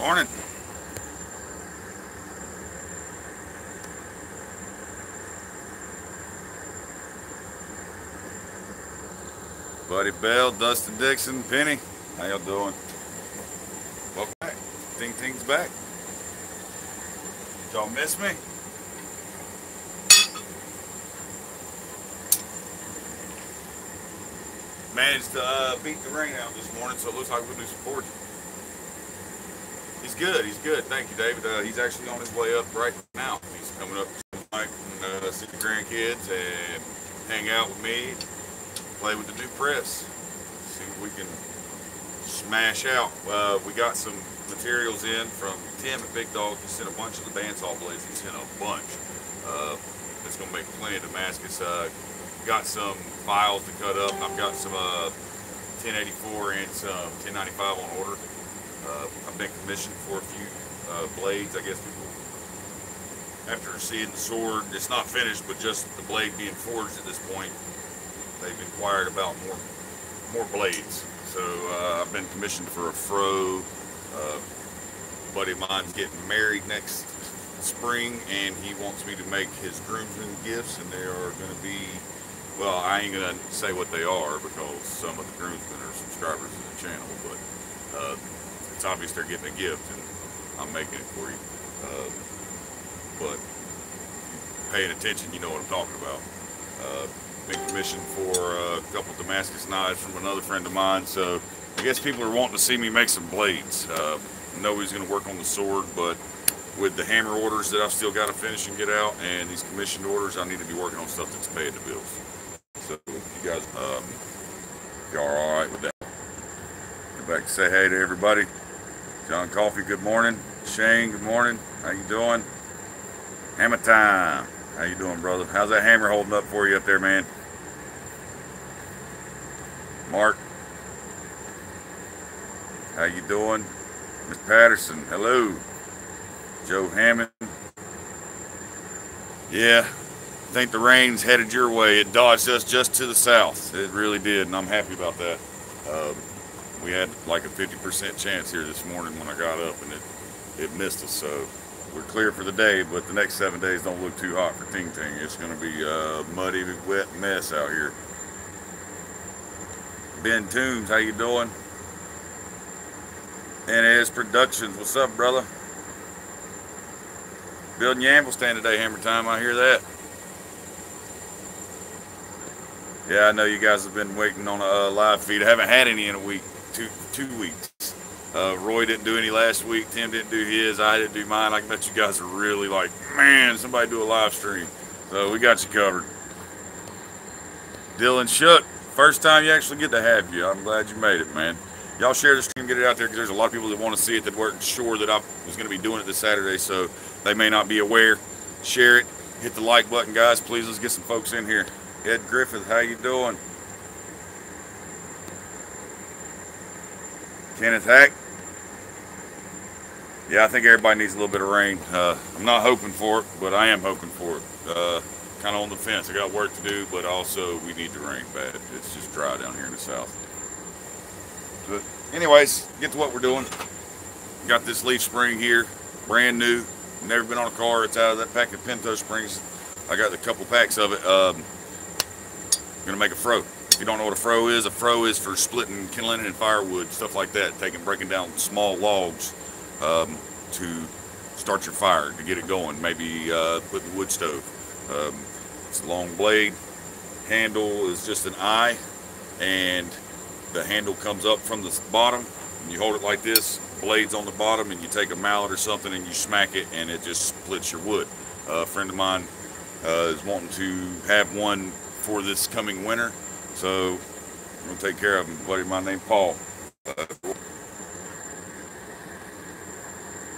Morning. Buddy Bell, Dustin Dixon, Penny. How y'all doing? Welcome back. Ting's back. Y'all miss me? Managed to beat the rain out this morning, so it looks like we'll do some foraging. He's good. Thank you, David. He's actually on his way up right now. He's coming up to Mike and see the grandkids and hang out with me, play with the new press, see what we can smash out. We got some materials in from Tim at Big Dog. He sent a bunch of the bandsaw blades. He sent a bunch. It's going to make plenty of Damascus. Got some files to cut up. I've got some 1084 and some 1095 on order. I've been commissioned for a few blades. I guess people, after seeing the sword, it's not finished, but just the blade being forged at this point, they've inquired about more blades. So I've been commissioned for a fro. A buddy of mine's getting married next spring, and he wants me to make his groomsmen gifts, and they are going to be, well, I ain't going to say what they are because some of the groomsmen are subscribers to the channel, but it's obvious they're getting a gift, and I'm making it for you. But paying attention, you know what I'm talking about. Been commissioned for a couple Damascus knives from another friend of mine, so I guess people are wanting to see me make some blades. Nobody's going to work on the sword, but with the hammer orders that I've still got to finish and get out, and these commissioned orders, I need to be working on stuff that's paying the bills. So you guys, y'all are all right with that? Go back to say hey to everybody. John Coffey, good morning. Shane, good morning. How you doing? Hammer time. How you doing, brother? How's that hammer holding up for you up there, man? Mark, how you doing? Miss Patterson, hello. Joe Hammond. Yeah, I think the rain's headed your way. It dodged us just to the south. It really did, and I'm happy about that. We had like a 50% chance here this morning when I got up, and it missed us. So we're clear for the day, but the next 7 days don't look too hot for Ting. It's going to be a muddy, wet mess out here. Ben Toombs, how you doing? NS Productions, what's up, brother? Building your amble stand today, hammer time. I hear that. Yeah, I know you guys have been waiting on a live feed. I haven't had any in a week, two weeks. Roy didn't do any last week. Tim didn't do his. I didn't do mine. I bet you guys are really like, man, somebody do a live stream. So we got you covered. Dylan Shook, first time you actually get to have you. I'm glad you made it, man. Y'all share the stream, get it out there, because there's a lot of people that want to see it that weren't sure that I was going to be doing it this Saturday, so they may not be aware. Share it. Hit the like button, guys. Please, let's get some folks in here. Ed Griffith, how you doing? Kenneth Hack. Yeah, I think everybody needs a little bit of rain. I'm not hoping for it, but I am hoping for it. Kind of on the fence. I got work to do, but also we need the rain bad. It's just dry down here in the south. But anyways, get to what we're doing. Got this leaf spring here, brand new. Never been on a car. It's out of that pack of Pinto Springs. I got a couple packs of it. Gonna make a fro. If you don't know what a fro is for splitting kindling and firewood, stuff like that. Breaking down small logs to start your fire, to get it going. Maybe put the wood stove. It's a long blade. Handle is just an eye, and the handle comes up from the bottom, and you hold it like this. Blade's on the bottom, and you take a mallet or something and you smack it, and it just splits your wood. A friend of mine is wanting to have one for this coming winter, so I'm gonna take care of him. A buddy of mine named Paul.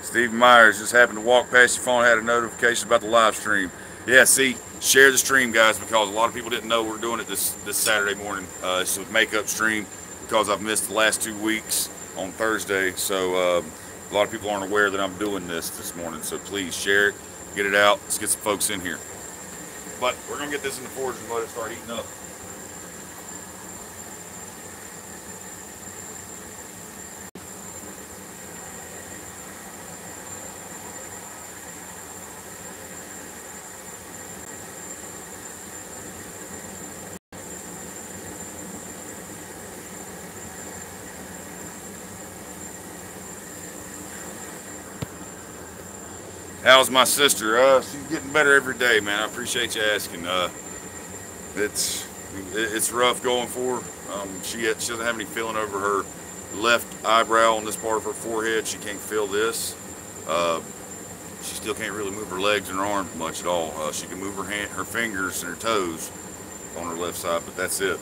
Steve Myers, just happened to walk past your phone, had a notification about the live stream. Yeah, see, share the stream, guys, because a lot of people didn't know we're doing it this Saturday morning. It's a makeup stream because I've missed the last 2 weeks on Thursday, so a lot of people aren't aware that I'm doing this morning, so please share it, get it out. Let's get some folks in here. But we're going to get this in the forge and let it start heating up. How's my sister? She's getting better every day, man. I appreciate you asking. It's rough going for her. She doesn't have any feeling over her left eyebrow on this part of her forehead. She can't feel this. She still can't really move her legs and her arms much at all. She can move her fingers and her toes on her left side, but that's it.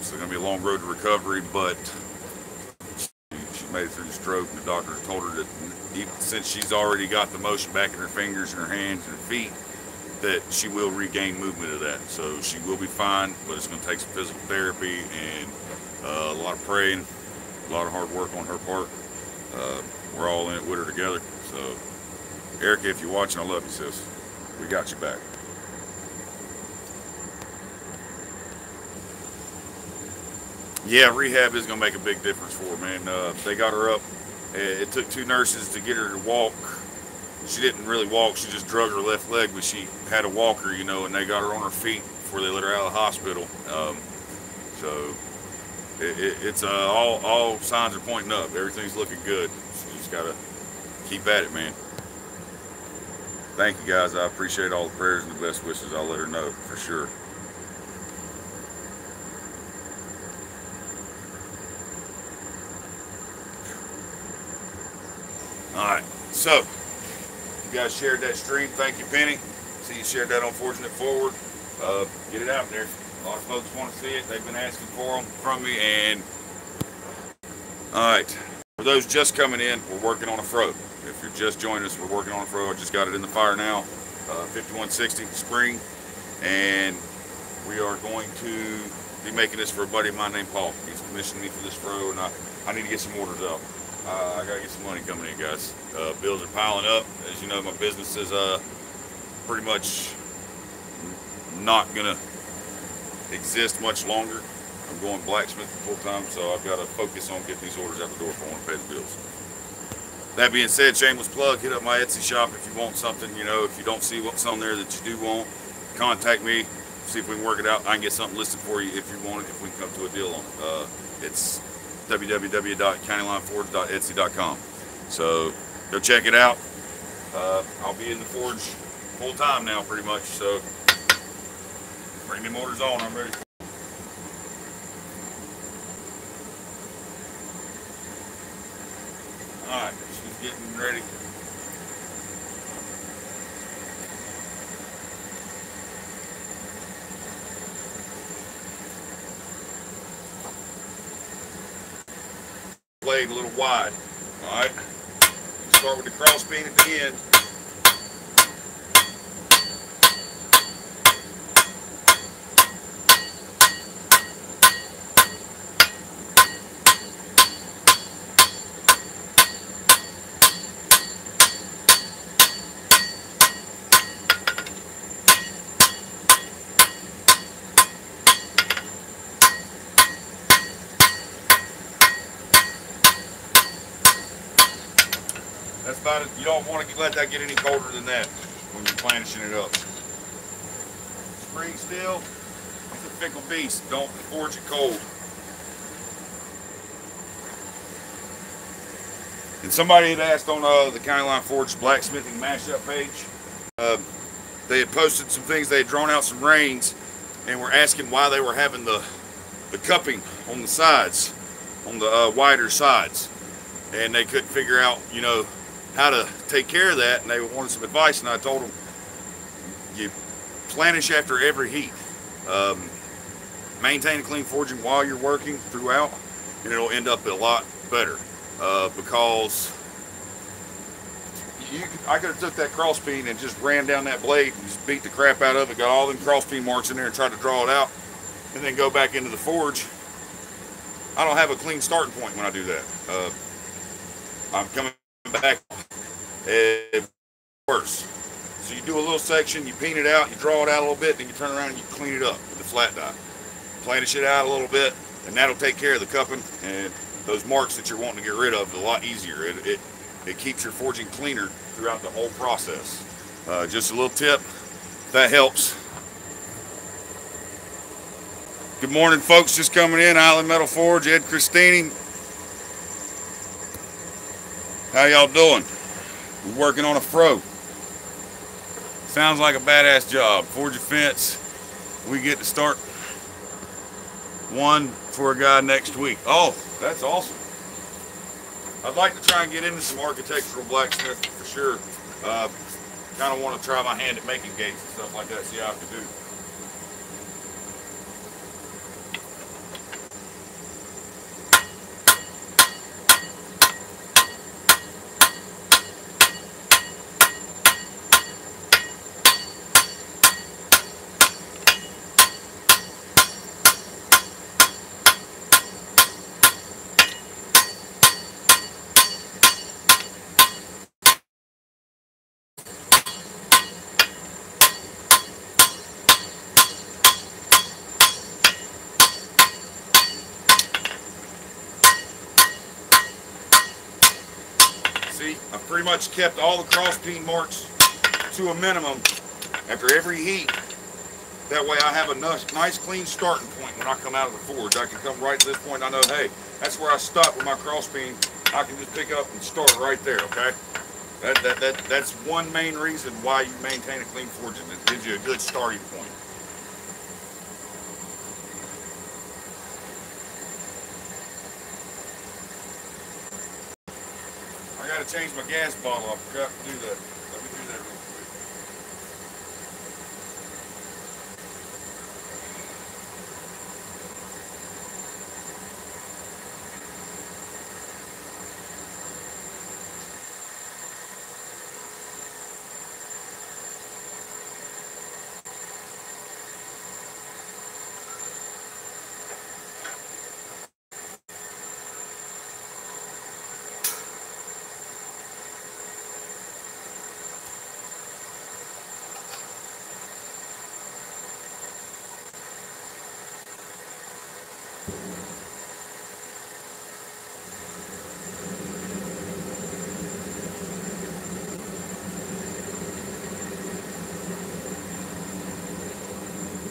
It's going to be a long road to recovery, but she made it through the stroke, and the doctor told her that since she's already got the motion back in her fingers and her hands and her feet, that she will regain movement of that. So she will be fine, but it's going to take some physical therapy and a lot of praying, a lot of hard work on her part. We're all in it with her together. So, Erica, if you're watching, I love you, sis. We got you back. Yeah, rehab is going to make a big difference for her, man. They got her up. It took 2 nurses to get her to walk. She didn't really walk. She just drug her left leg, but she had a walker, you know, and they got her on her feet before they let her out of the hospital. So it's all signs are pointing up. Everything's looking good. So you just got to keep at it, man. Thank you, guys. I appreciate all the prayers and the best wishes. I'll let her know for sure. Alright, so you guys shared that stream. Thank you, Penny. See, you shared that unfortunate forward. Get it out there. A lot of folks want to see it. They've been asking for them from me. And alright, for those just coming in, we're working on a fro. If you're just joining us, we're working on a fro. I just got it in the fire now. 5160 spring. And we are going to be making this for a buddy of mine named Paul. He's commissioned me for this fro, and I need to get some orders out. I gotta get some money coming in, guys. Bills are piling up. As you know, my business is pretty much not gonna exist much longer. I'm going blacksmith full time, so I've got to focus on getting these orders out the door if I want to pay the bills. That being said, shameless plug, hit up my Etsy shop if you want something. You know, if you don't see what's on there that you do want, contact me. See if we can work it out. I can get something listed for you if you want it, if we can come to a deal on it. It's www.countylineforge.etsy.com. So go check it out. I'll be in the forge full time now, pretty much. So bring them orders on. I'm ready. All right, she's getting ready. Blade a little wide. All right. Start with the cross beam at the end. That's about it. You don't want to let that get any colder than that when you're planishing it up. Spring steel, it's a fickle beast. Don't forge it cold. And somebody had asked on the County Line Forge blacksmithing mashup page. They had posted some things. They had drawn out some rings and were asking why they were having the cupping on the sides, on the wider sides, and they couldn't figure out, you know, how to take care of that, and they wanted some advice, and I told them, you planish after every heat. Maintain a clean forging while you're working throughout, and it'll end up a lot better, because I could have took that cross peen and just ran down that blade and just beat the crap out of it, got all them cross peen marks in there and tried to draw it out, and then go back into the forge. I don't have a clean starting point when I do that. I'm coming back worse. So you do a little section, you peen it out, you draw it out a little bit, then you turn around and you clean it up with the flat die. Planish it out a little bit, and that'll take care of the cupping and those marks that you're wanting to get rid of a lot easier. It keeps your forging cleaner throughout the whole process. Just a little tip, that helps. Good morning, folks just coming in. Island Metal Forge, Ed Christini. How y'all doing? We're working on a fro. Sounds like a badass job. Forge a fence. We get to start one for a guy next week. Oh, that's awesome. I'd like to try and get into some architectural blacksmith for sure. Kind of want to try my hand at making gates and stuff like that, see how I can do. See, I've pretty much kept all the cross beam marks to a minimum after every heat. That way I have a nice clean starting point when I come out of the forge. I can come right to this point and I know, hey, that's where I stop with my cross beam. I can just pick up and start right there, okay? That's one main reason why you maintain a clean forge. It gives you a good starting point. I gotta change my gas bottle. I forgot to do that. Let me do that real quick.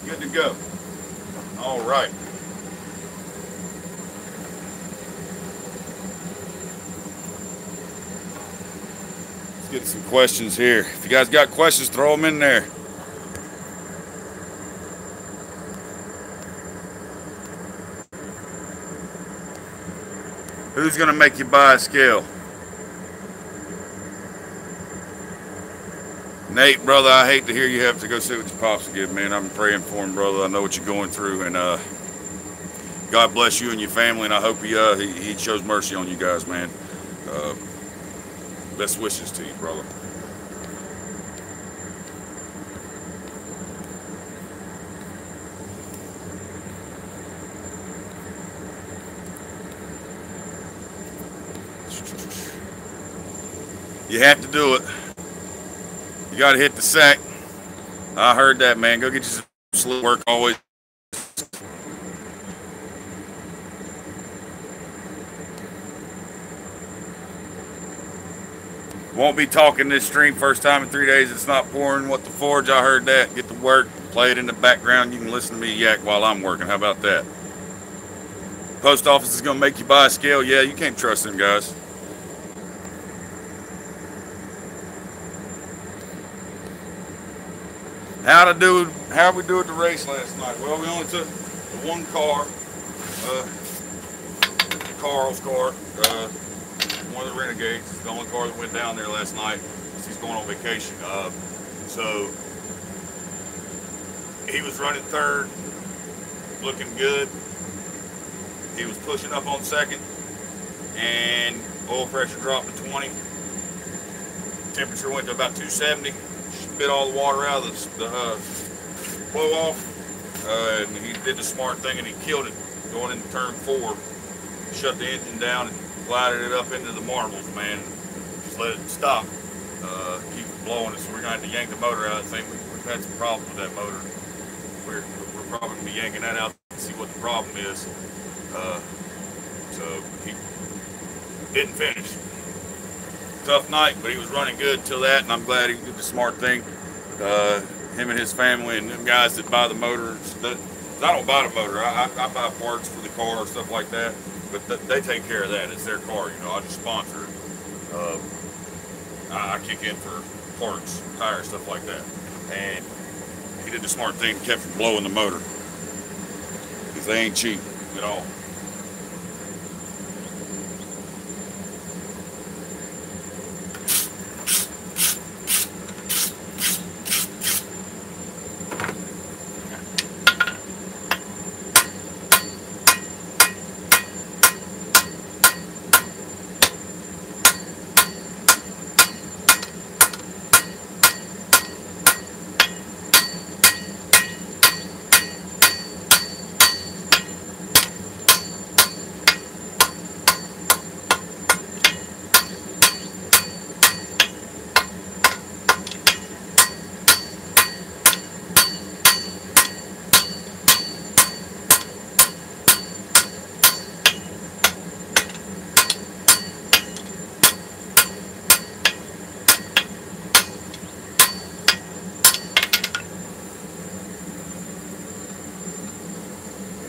Good to go. All right. Let's get some questions here. If you guys got questions, throw them in there. Who's gonna make you buy a scale? Nate, brother, I hate to hear you have to go see what your pops again, man. I'm praying for him, brother. I know what you're going through, and God bless you and your family, and I hope he shows mercy on you guys, man. Best wishes to you, brother. You have to do it. You got to hit the sack. I heard that, man. Go get you some sleep. Work always. Won't be talking this stream first time in 3 days. It's not pouring. What the forge? I heard that. Get to work. Play it in the background. You can listen to me yak while I'm working. How about that? Post office is going to make you buy a scale. Yeah, you can't trust them guys. How we do at the race last night? Well, we only took the one car, Carl's car, one of the Renegades. It's the only car that went down there last night. He's going on vacation. So he was running third, looking good. He was pushing up on second, and oil pressure dropped to 20. Temperature went to about 270. Spit all the water out of the blow off, and he did the smart thing and he killed it going into turn 4. Shut the engine down and glided it up into the marbles, man. Just let it stop. Keep it blowing it, so we're going to have to yank the motor out. I think we've had some problems with that motor. We're probably going to be yanking that out to see what the problem is. So he didn't finish. Tough night, but he was running good till that, and I'm glad he did the smart thing. Him and his family and them guys that buy the motors. I don't buy the motor. I buy parts for the car or stuff like that, but they take care of that. It's their car, you know. I just sponsor it. I kick in for parts, tires, stuff like that. And he did the smart thing, kept from blowing the motor, because they ain't cheap at all.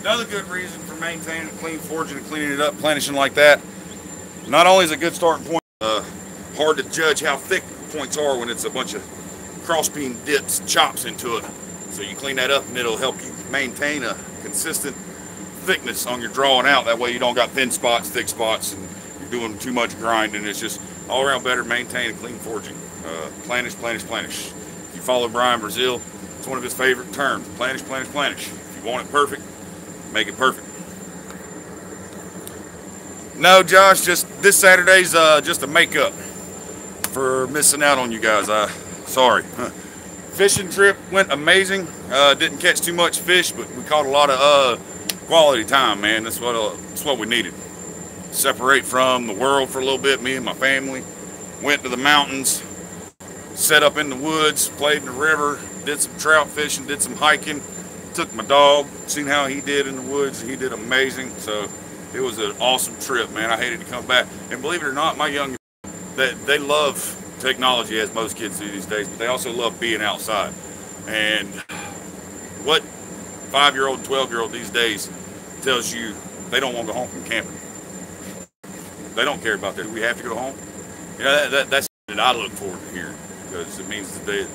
Another good reason for maintaining a clean forging and cleaning it up, planishing like that, not only is it a good starting point, hard to judge how thick points are when it's a bunch of crossbeam dips, chops into it. So you clean that up and it'll help you maintain a consistent thickness on your drawing out. That way you don't got thin spots, thick spots, and you're doing too much grinding. It's just all around better maintain a clean forging. Planish, planish, planish. If you follow Brian Brazil, it's one of his favorite terms. Planish, planish, planish. If you want it perfect, make it perfect. No, Josh, just this Saturday's just a makeup for missing out on you guys. Sorry. Fishing trip went amazing. Didn't catch too much fish, but we caught a lot of quality time, man. That's what we needed. Separate from the world for a little bit. Me and my family went to the mountains, set up in the woods, played in the river, did some trout fishing, did some hiking. Took my dog, seen how he did in the woods. He did amazing. So it was an awesome trip, man. I hated to come back. And believe it or not, my young, they love technology, as most kids do these days, but they also love being outside. And what 5-year-old, 12-year-old these days tells you they don't want to go home from camping. They don't care about that. Do we have to go home? You know, that's what I look forward to hearing, because it means that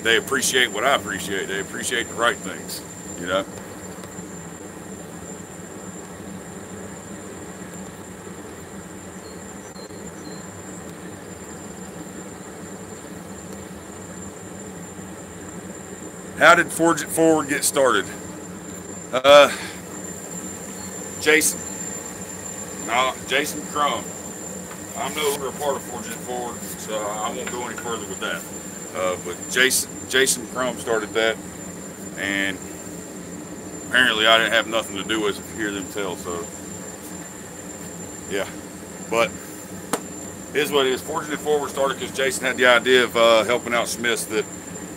they appreciate what I appreciate. They appreciate the right things. You know? How did Forge It Forward get started? Jason. No, Jason Crum. I'm no longer a part of Forge It Forward, so I won't go any further with that. But Jason Crum started that, and apparently I didn't have nothing to do with it, to hear them tell, so yeah. But here's what it is. Forging It Forward started because Jason had the idea of helping out smiths that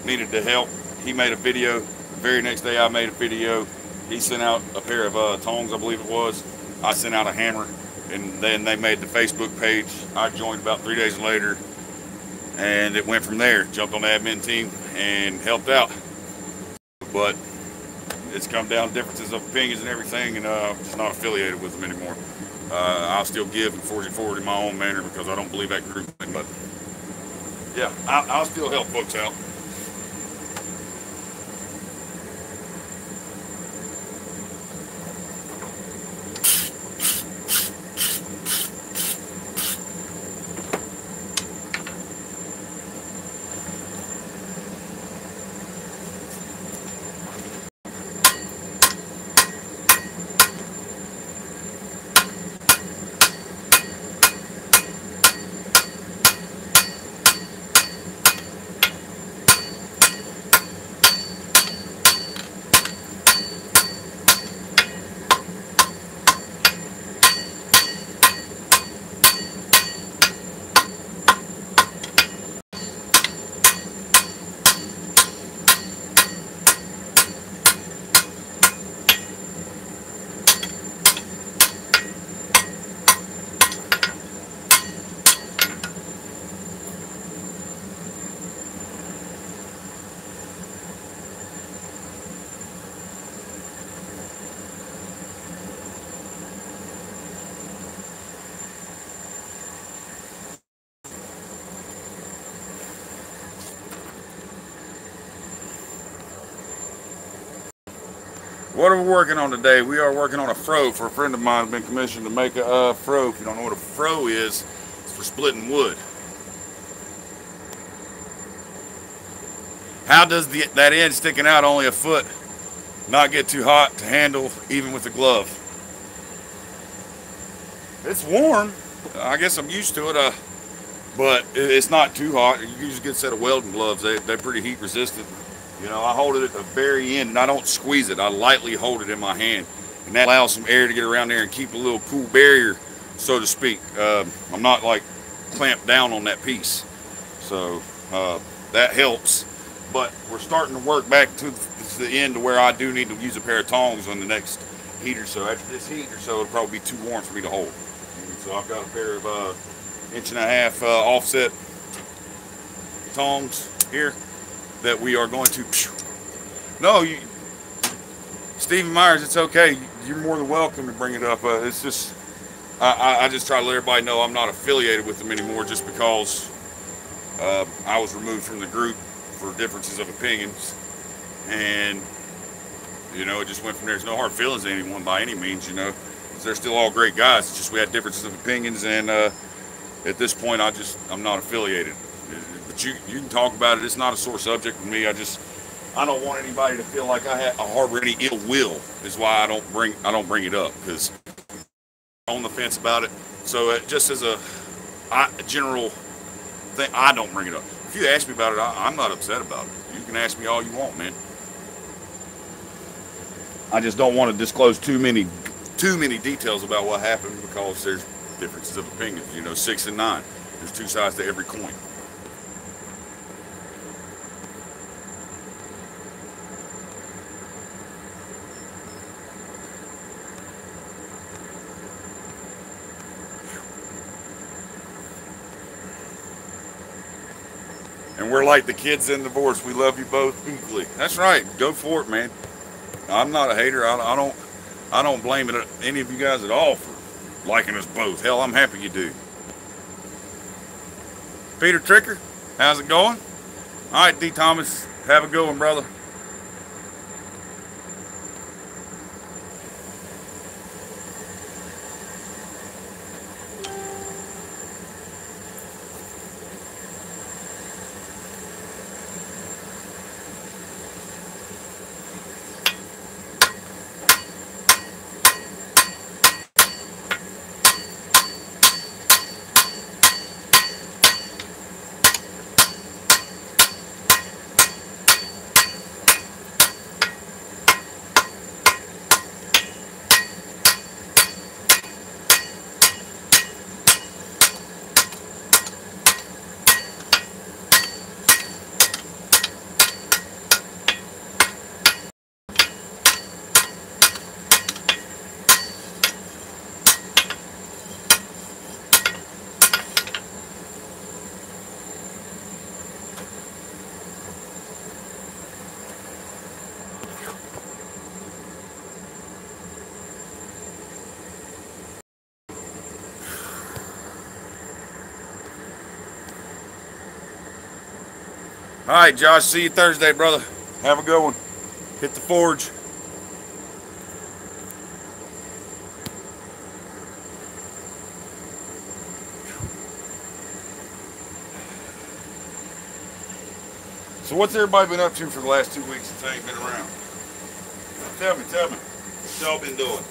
needed the help. He made a video. The very next day I made a video. He sent out a pair of tongs, I believe it was. I sent out a hammer, and then they made the Facebook page. I joined about 3 days later, and it went from there. Jumped on the admin team and helped out. But it's come down to differences of opinions and everything, and I'm just not affiliated with them anymore. I'll still give and forge it forward in my own manner because I don't believe that group thing. But yeah, I'll still help folks out. What are we working on today? We are working on a fro for a friend of mine who's been commissioned to make a fro. If you don't know what a fro is, it's for splitting wood. How does that end sticking out only a foot not get too hot to handle even with a glove? It's warm. I guess I'm used to it, but it's not too hot. You use a good set of welding gloves. They're pretty heat resistant. You know, I hold it at the very end and I don't squeeze it. I lightly hold it in my hand, and that allows some air to get around there and keep a little cool barrier, so to speak. I'm not like clamped down on that piece, so that helps. But we're starting to work back to the end to where I do need to use a pair of tongs on the next heat or so. After this heat or so, it'll probably be too warm for me to hold. And so I've got a pair of 1.5 inch offset tongs here that we are going to. No, Stephen Myers, it's okay. You're more than welcome to bring it up. It's just, I just try to let everybody know I'm not affiliated with them anymore, just because I was removed from the group for differences of opinions, and you know, it just went from there. There's no hard feelings to anyone by any means, you know. They're still all great guys. It's just we had differences of opinions, and at this point, I'm not affiliated. But you can talk about it. It's not a sore subject with me. I don't want anybody to feel like I harbor any ill will. Is why I don't bring it up, because I'm on the fence about it. So just as a general thing, I don't bring it up. If you ask me about it, I'm not upset about it. You can ask me all you want, man. I just don't want to disclose too many details about what happened, because there's differences of opinions. You know, 6 and 9. There's two sides to every coin. And we're like the kids in divorce. We love you both equally. That's right. Go for it, man. I'm not a hater. I don't blame any of you guys at all for liking us both. Hell, I'm happy you do. Peter Tricker, how's it going? All right, D. Thomas, have a good one, brother. All right, Josh, see you Thursday, brother. Have a good one. Hit the forge. So what's everybody been up to for the last 2 weeks since I ain't been around? Tell me. What y'all been doing?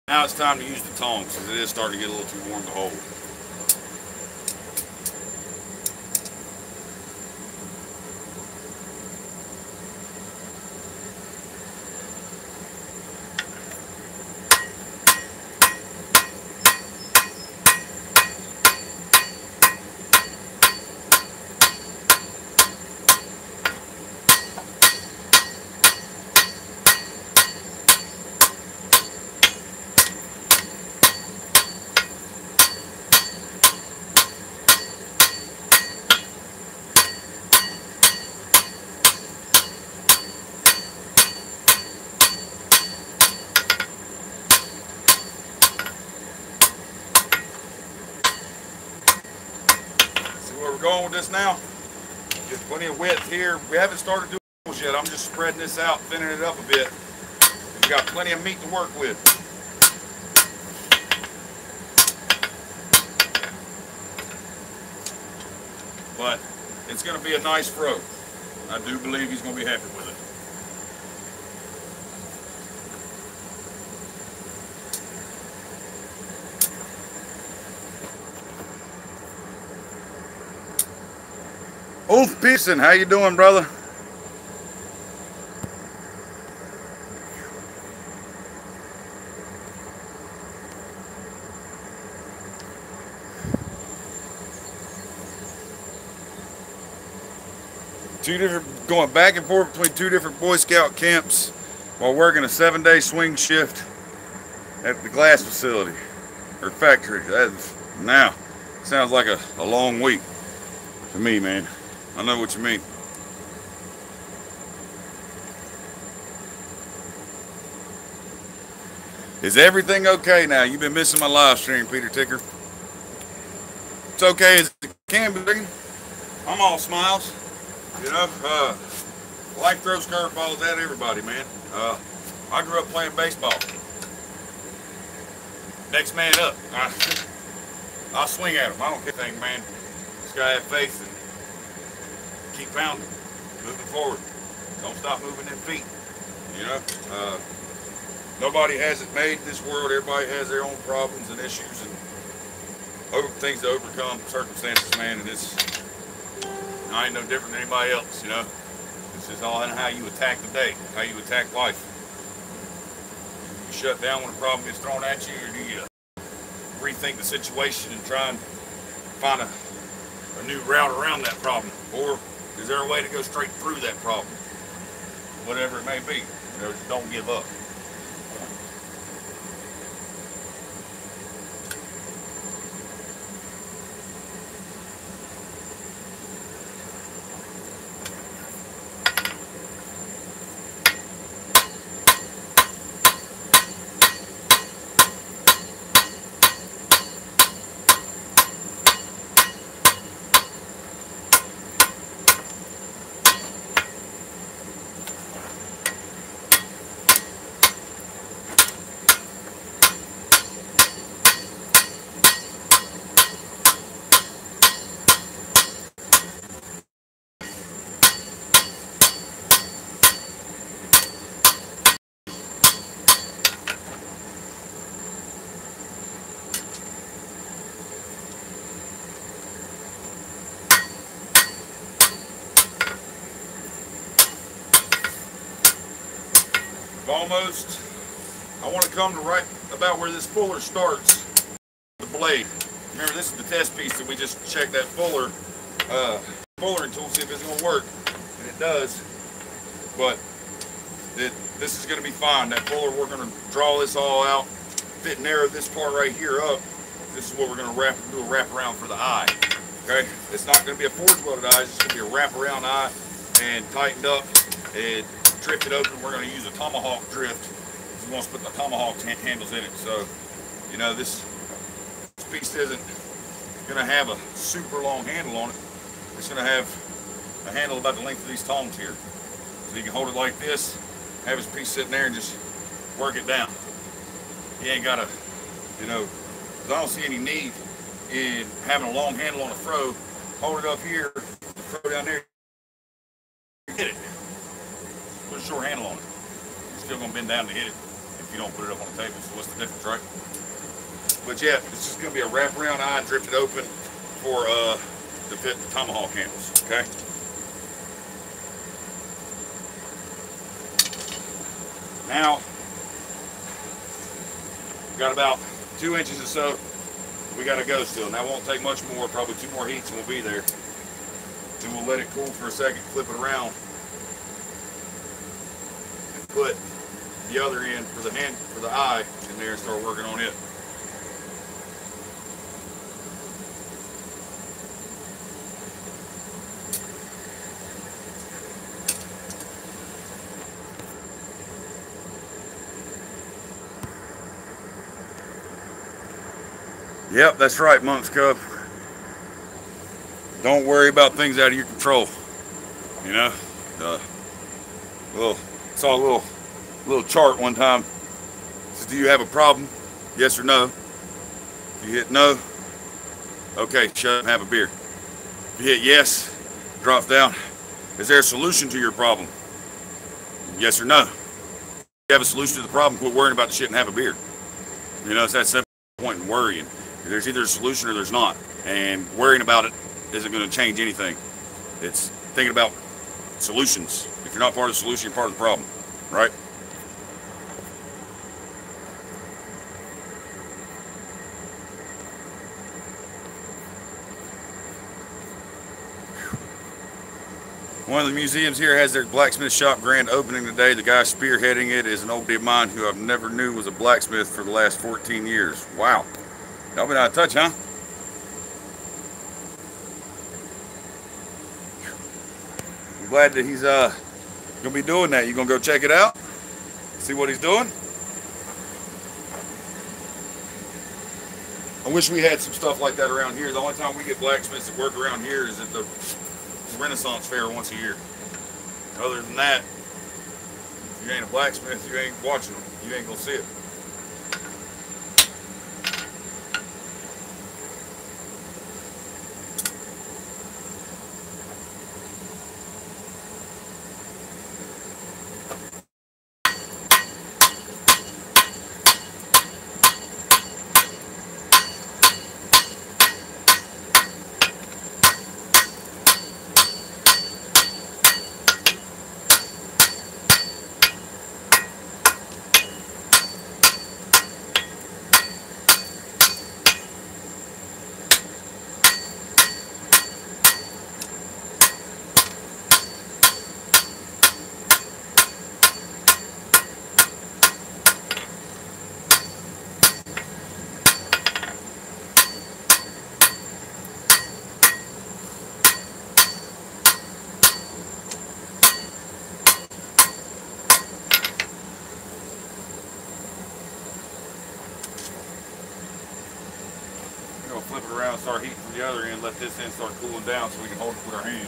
Now it's time to use the tongs, because it is starting to get a little too warm to hold. going with this now. Get plenty of width here. We haven't started doing holes yet. I'm just spreading this out, thinning it up a bit. We've got plenty of meat to work with. But it's going to be a nice fro. I do believe he's going to be happy with it. Ulf Pearson, how you doing, brother? Going back and forth between two different Boy Scout camps while working a 7-day swing shift at the glass facility or factory. Now sounds like a long week to me, man. I know what you mean. Is everything okay now? You've been missing my live stream, Peter Ticker. It's okay as it can be. I'm all smiles. You know, life throws curveballs at everybody, man. I grew up playing baseball. Next man up. I'll swing at him. I don't care anything, man. Just gotta have faith and keep pounding, moving forward. Don't stop moving them feet. You know, nobody has it made in this world. Everybody has their own problems and issues and things to overcome, circumstances, man. And I ain't no different than anybody else, you know. It's just all in how you attack the day, how you attack life. You shut down when a problem gets thrown at you, or do you rethink the situation and try and find a new route around that problem? Or is there a way to go straight through that problem? Whatever it may be, you know, just don't give up. Almost, I want to come to right about where this fuller starts, the blade. Remember, this is the test piece that we just checked that fullering tool, see if it's going to work, and it does. But this is going to be fine. That fuller, we're going to draw this all out, fit and narrow this part right here up. This is what we're going to do a wrap around for the eye. Okay, it's not going to be a forge welded eye. It's just going to be a wrap around eye and tightened up and drifted open. We're going to use a tomahawk drift. We want to put the tomahawk handles in it. So, you know, this piece isn't going to have a super long handle on it. It's going to have a handle about the length of these tongs here. So you can hold it like this, have his piece sitting there and just work it down. You ain't got to, you know, because I don't see any need in having a long handle on a fro. Hold it up here, throw it down there, hit it. Put a short handle on it. You're still going to bend down to hit it if you don't put it up on the table. So what's the difference, right? But yeah, it's just going to be a wraparound eye drifted open for to fit the tomahawk handles. Okay. Now, we've got about 2 inches or so. We got to go still. Now, it won't take much more. Probably 2 more heats and we'll be there. Then we'll let it cool for a second, flip it around, and put the other end for the eye in there and start working on it. Yep, that's right, Monk's Cub. Don't worry about things out of your control. You know, saw a little chart one time. It says, do you have a problem? Yes or no? If you hit no, okay, shut up and have a beer. If you hit yes, drops down. Is there a solution to your problem? Yes or no? If you have a solution to the problem, quit worrying about the shit and have a beer. You know, it's that simple point in worrying. There's either a solution or there's not. And worrying about it isn't going to change anything. It's thinking about solutions. If you're not part of the solution, you're part of the problem, right? One of the museums here has their blacksmith shop grand opening today. The guy spearheading it is an old buddy of mine who I've never knew was a blacksmith for the last 14 years. Wow. Y'all been out of touch, huh? I'm glad that he's gonna be doing that. You gonna go check it out? See what he's doing? I wish we had some stuff like that around here. The only time we get blacksmiths that work around here is at the Renaissance Fair once a year. Other than that, if you ain't a blacksmith, you ain't watching them. You ain't gonna see it. Flip it around, start heating from the other end, let this end start cooling down so we can hold it with our hand.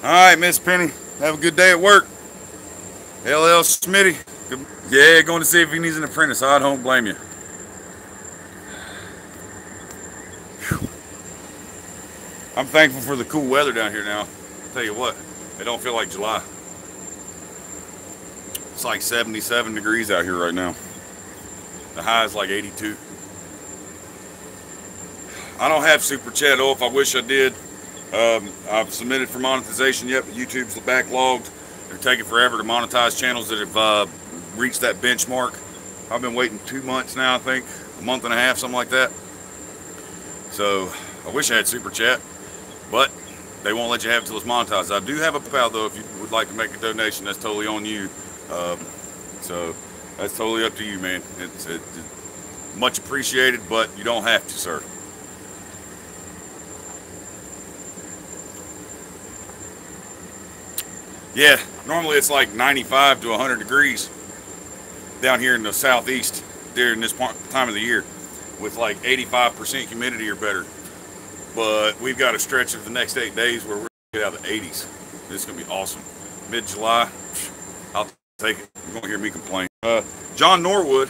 All right, Miss Penny, have a good day at work. LL Smitty, yeah, going to see if he needs an apprentice. I don't blame you. I'm thankful for the cool weather down here now. I'll tell you what, it don't feel like July. It's like 77 degrees out here right now. The high is like 82. I don't have super chat off. I wish I did. I've submitted for monetization yet, but YouTube's backlogged. They're taking forever to monetize channels that have reached that benchmark. I've been waiting 2 months now, I think, a month and a half, something like that. So I wish I had super chat, but they won't let you have it until it's monetized. I do have a PayPal though. If you would like to make a donation, that's totally on you. So that's totally up to you, man. It's much appreciated, but you don't have to, sir. Yeah, normally it's like 95 to 100 degrees down here in the southeast during this time of the year with like 85% humidity or better. But we've got a stretch of the next 8 days where we're going to get out of the 80s. This is going to be awesome. Mid-July, I'll take it. You won't hear me complain. John Norwood,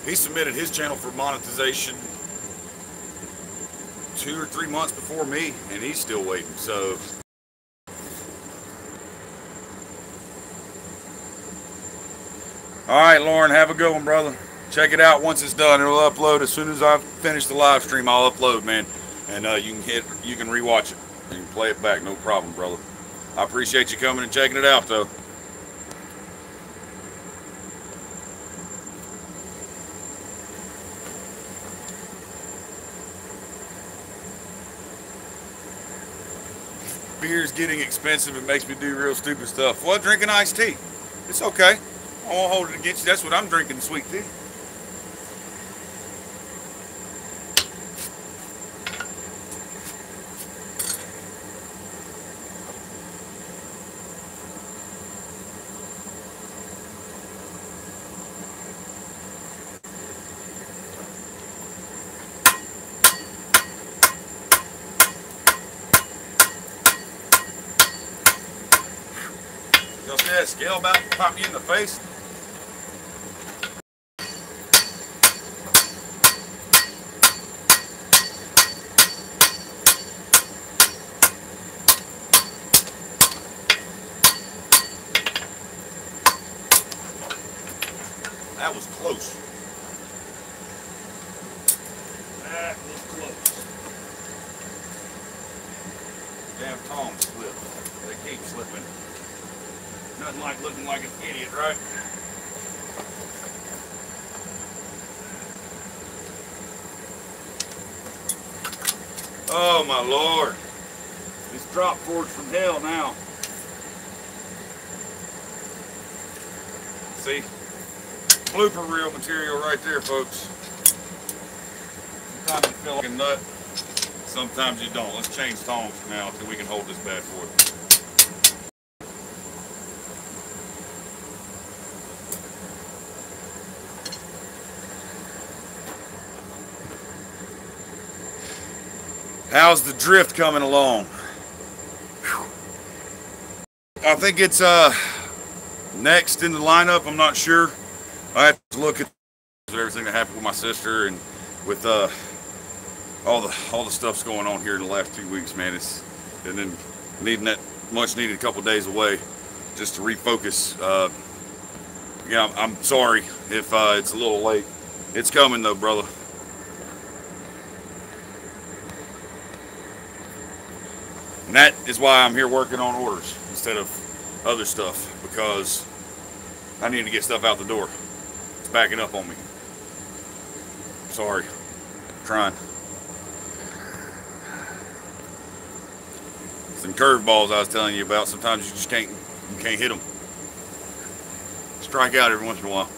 he submitted his channel for monetization 2 or 3 months before me, and he's still waiting. So all right, Lauren, have a good one, brother. Check it out once it's done. It'll upload as soon as I finish the live stream. I'll upload, man, and you can rewatch it. You can play it back, no problem, brother. I appreciate you coming and checking it out, though. Beer's getting expensive. It makes me do real stupid stuff. Well, drinking iced tea. It's okay. I won't hold it against you. That's what I'm drinking, sweet tea. that scale about to pop you in the face? That was close. That was close. Damn tongs slip. They keep slipping. Nothing like looking like an idiot, right? Oh my Lord. This drop forward from hell now. See? Blooper reel material right there, folks. Sometimes you feel like a nut, sometimes you don't. Let's change tongs for now until we can hold this bad boy. How's the drift coming along? Whew. I think it's next in the lineup. I'm not sure. I have to look at everything that happened with my sister and with all the stuff's going on here in the last 2 weeks, man. And then needing that much needed couple days away just to refocus. Yeah, I'm sorry if it's a little late. It's coming though, brother. And that is why I'm here working on orders instead of other stuff, because I need to get stuff out the door. It's backing up on me. Sorry. I'm trying. Some curveballs I was telling you about, sometimes you just can't hit them. Strike out every once in a while.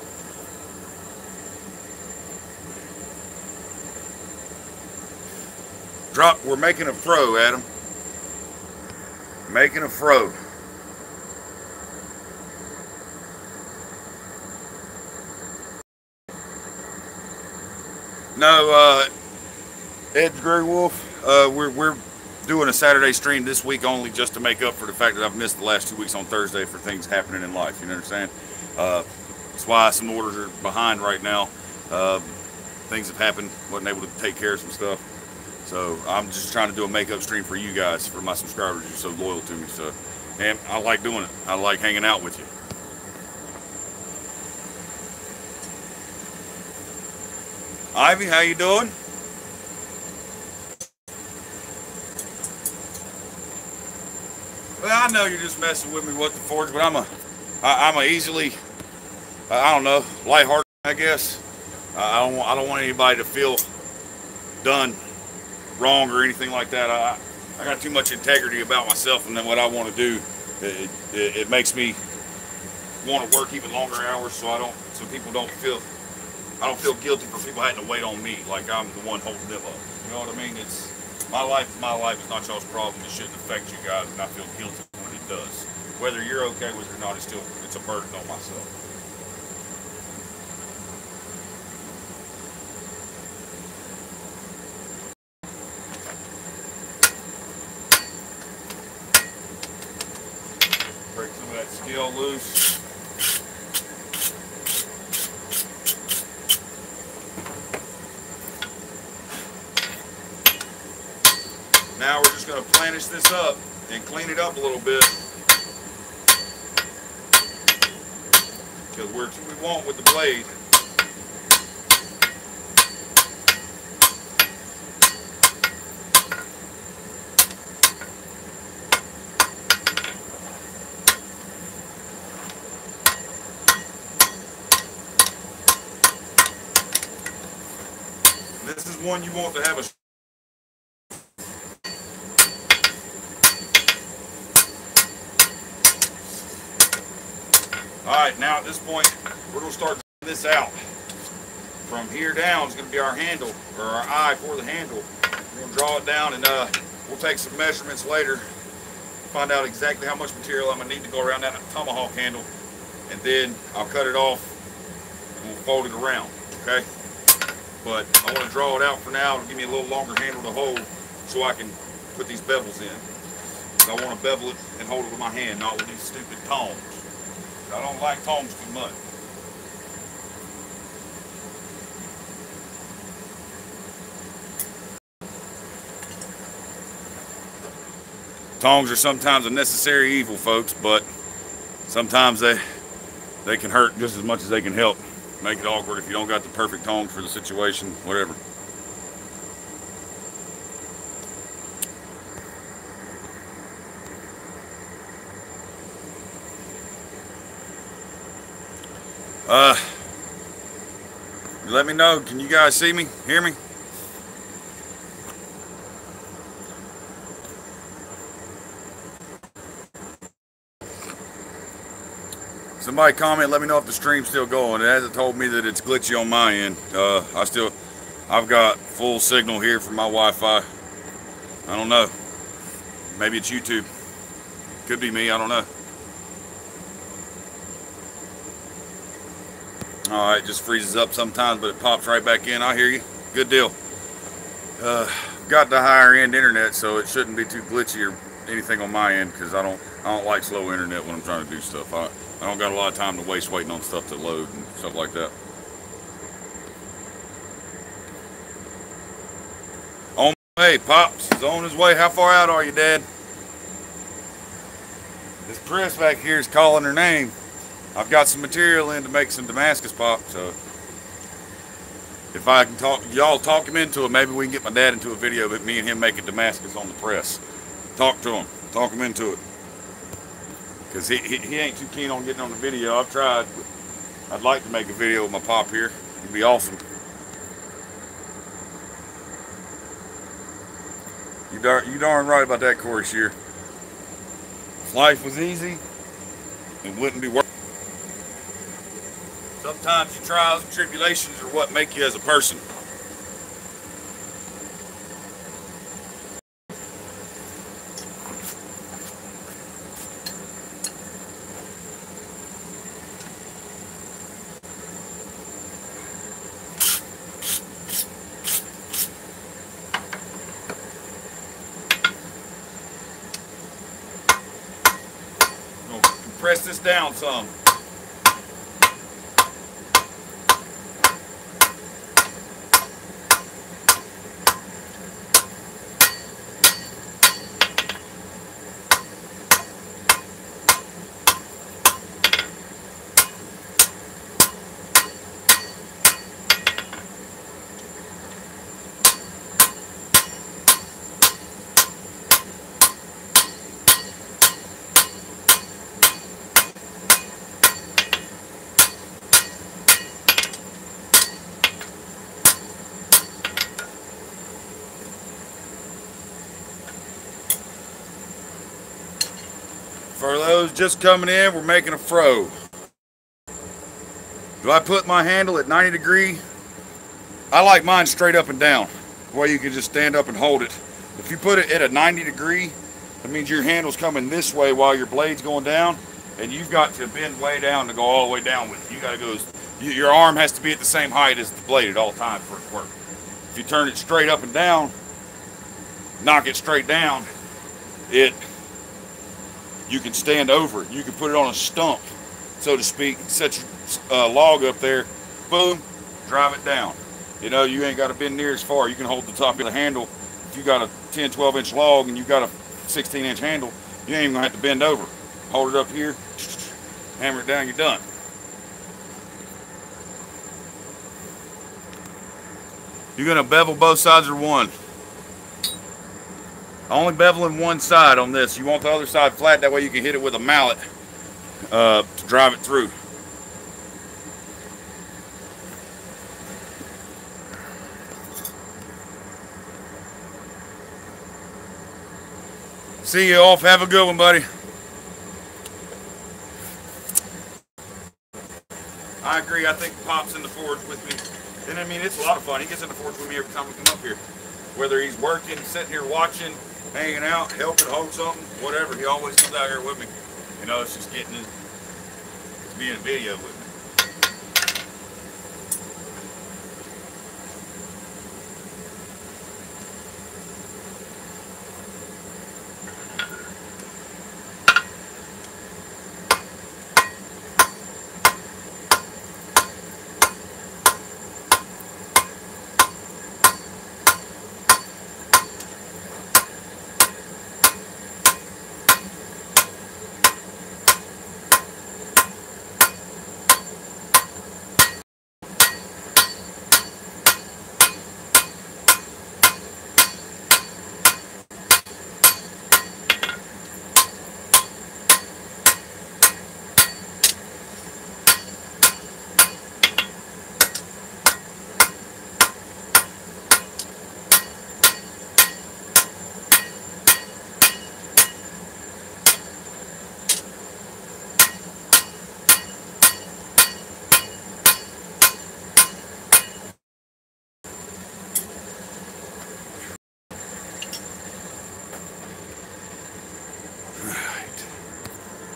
Drop, we're making a fro, Adam. Making a fro. No, Ed Grey Wolf, we're doing a Saturday stream this week only just to make up for the fact that I've missed the last 2 weeks on Thursday for things happening in life. You understand? That's why some orders are behind right now. Things have happened. Wasn't able to take care of some stuff. So I'm just trying to do a makeup stream for you guys, for my subscribers. You're so loyal to me. So, and I like doing it. I like hanging out with you. Ivy, how you doing? Well, I know you're just messing with me, what the forge, but I'm a easily, I don't know, lighthearted, I guess. I don't want anybody to feel done wrong or anything like that. I got too much integrity about myself and then what I want to do. It makes me want to work even longer hours, so people don't feel. I don't feel guilty for people having to wait on me like I'm the one holding them up. You know what I mean? It's my life. My life is not y'all's problem. It shouldn't affect you guys, and I feel guilty when it does. Whether you're okay with it or not, it's a burden on myself. Break some of that scale loose. Now we're just going to planish this up and clean it up a little bit, because we want with the blade. This is one you want to have a Alright, now at this point, we're going to start this out. From here down is going to be our handle, or our eye for the handle. We're going to draw it down, and we'll take some measurements later, find out exactly how much material I'm going to need to go around that tomahawk handle, and then I'll cut it off, and we'll fold it around, okay? But I want to draw it out for now to give me a little longer handle to hold so I can put these bevels in. I want to bevel it and hold it with my hand, not with these stupid tongs. I don't like tongs too much. Tongs are sometimes a necessary evil, folks, but sometimes they can hurt just as much as they can help. Make it awkward if you don't got the perfect tongs for the situation, whatever. Let me know. Can you guys see me? Hear me? Somebody comment, let me know if the stream's still going. It hasn't told me that it's glitchy on my end. I've got full signal here from my Wi-Fi. I don't know. Maybe it's YouTube. Could be me, I don't know. Alright, just freezes up sometimes, but it pops right back in. I hear you. Good deal. Got the higher end internet, so it shouldn't be too glitchy or anything on my end, because I don't like slow internet when I'm trying to do stuff. I don't got a lot of time to waste waiting on stuff to load and stuff like that. On my way, Pops is on his way. How far out are you, Dad? This press back here is calling her name. I've got some material in to make some Damascus pop, so if I can y'all talk him into it, maybe we can get my dad into a video of me and him making Damascus on the press. Talk to him. Talk him into it. Because he ain't too keen on getting on the video. I've tried, but I'd like to make a video with my pop here. It'd be awesome. You darn right about that, Corey Shear. If life was easy, it wouldn't be worth it. Sometimes your trials and tribulations are what make you as a person. I'm gonna press this down some. For those just coming in, we're making a fro. Do I put my handle at 90 degree? I like mine straight up and down, the way you can just stand up and hold it. If you put it at a 90 degree, that means your handle's coming this way while your blade's going down, and you've got to bend way down to go all the way down with it. You gotta go, your arm has to be at the same height as the blade at all times for it to work. If you turn it straight up and down, knock it straight down, you can stand over it. You can put it on a stump, so to speak, set your log up there, boom, drive it down. You know, you ain't got to bend near as far. You can hold the top of the handle. If you got a 10, 12 inch log and you got a 16 inch handle, you ain't even gonna have to bend over. Hold it up here, hammer it down, you're done. You're gonna bevel both sides or one? Only beveling one side on this. You want the other side flat, that way you can hit it with a mallet to drive it through. See you off. Have a good one, buddy. I agree. I think Pop's in the forge with me. And I mean, it's a lot of fun. He gets in the forge with me every time we come up here. Whether he's working, sitting here watching, hanging out, helping hold something, whatever, he always comes out here with me. You know, it's just getting in, to be in a video with me.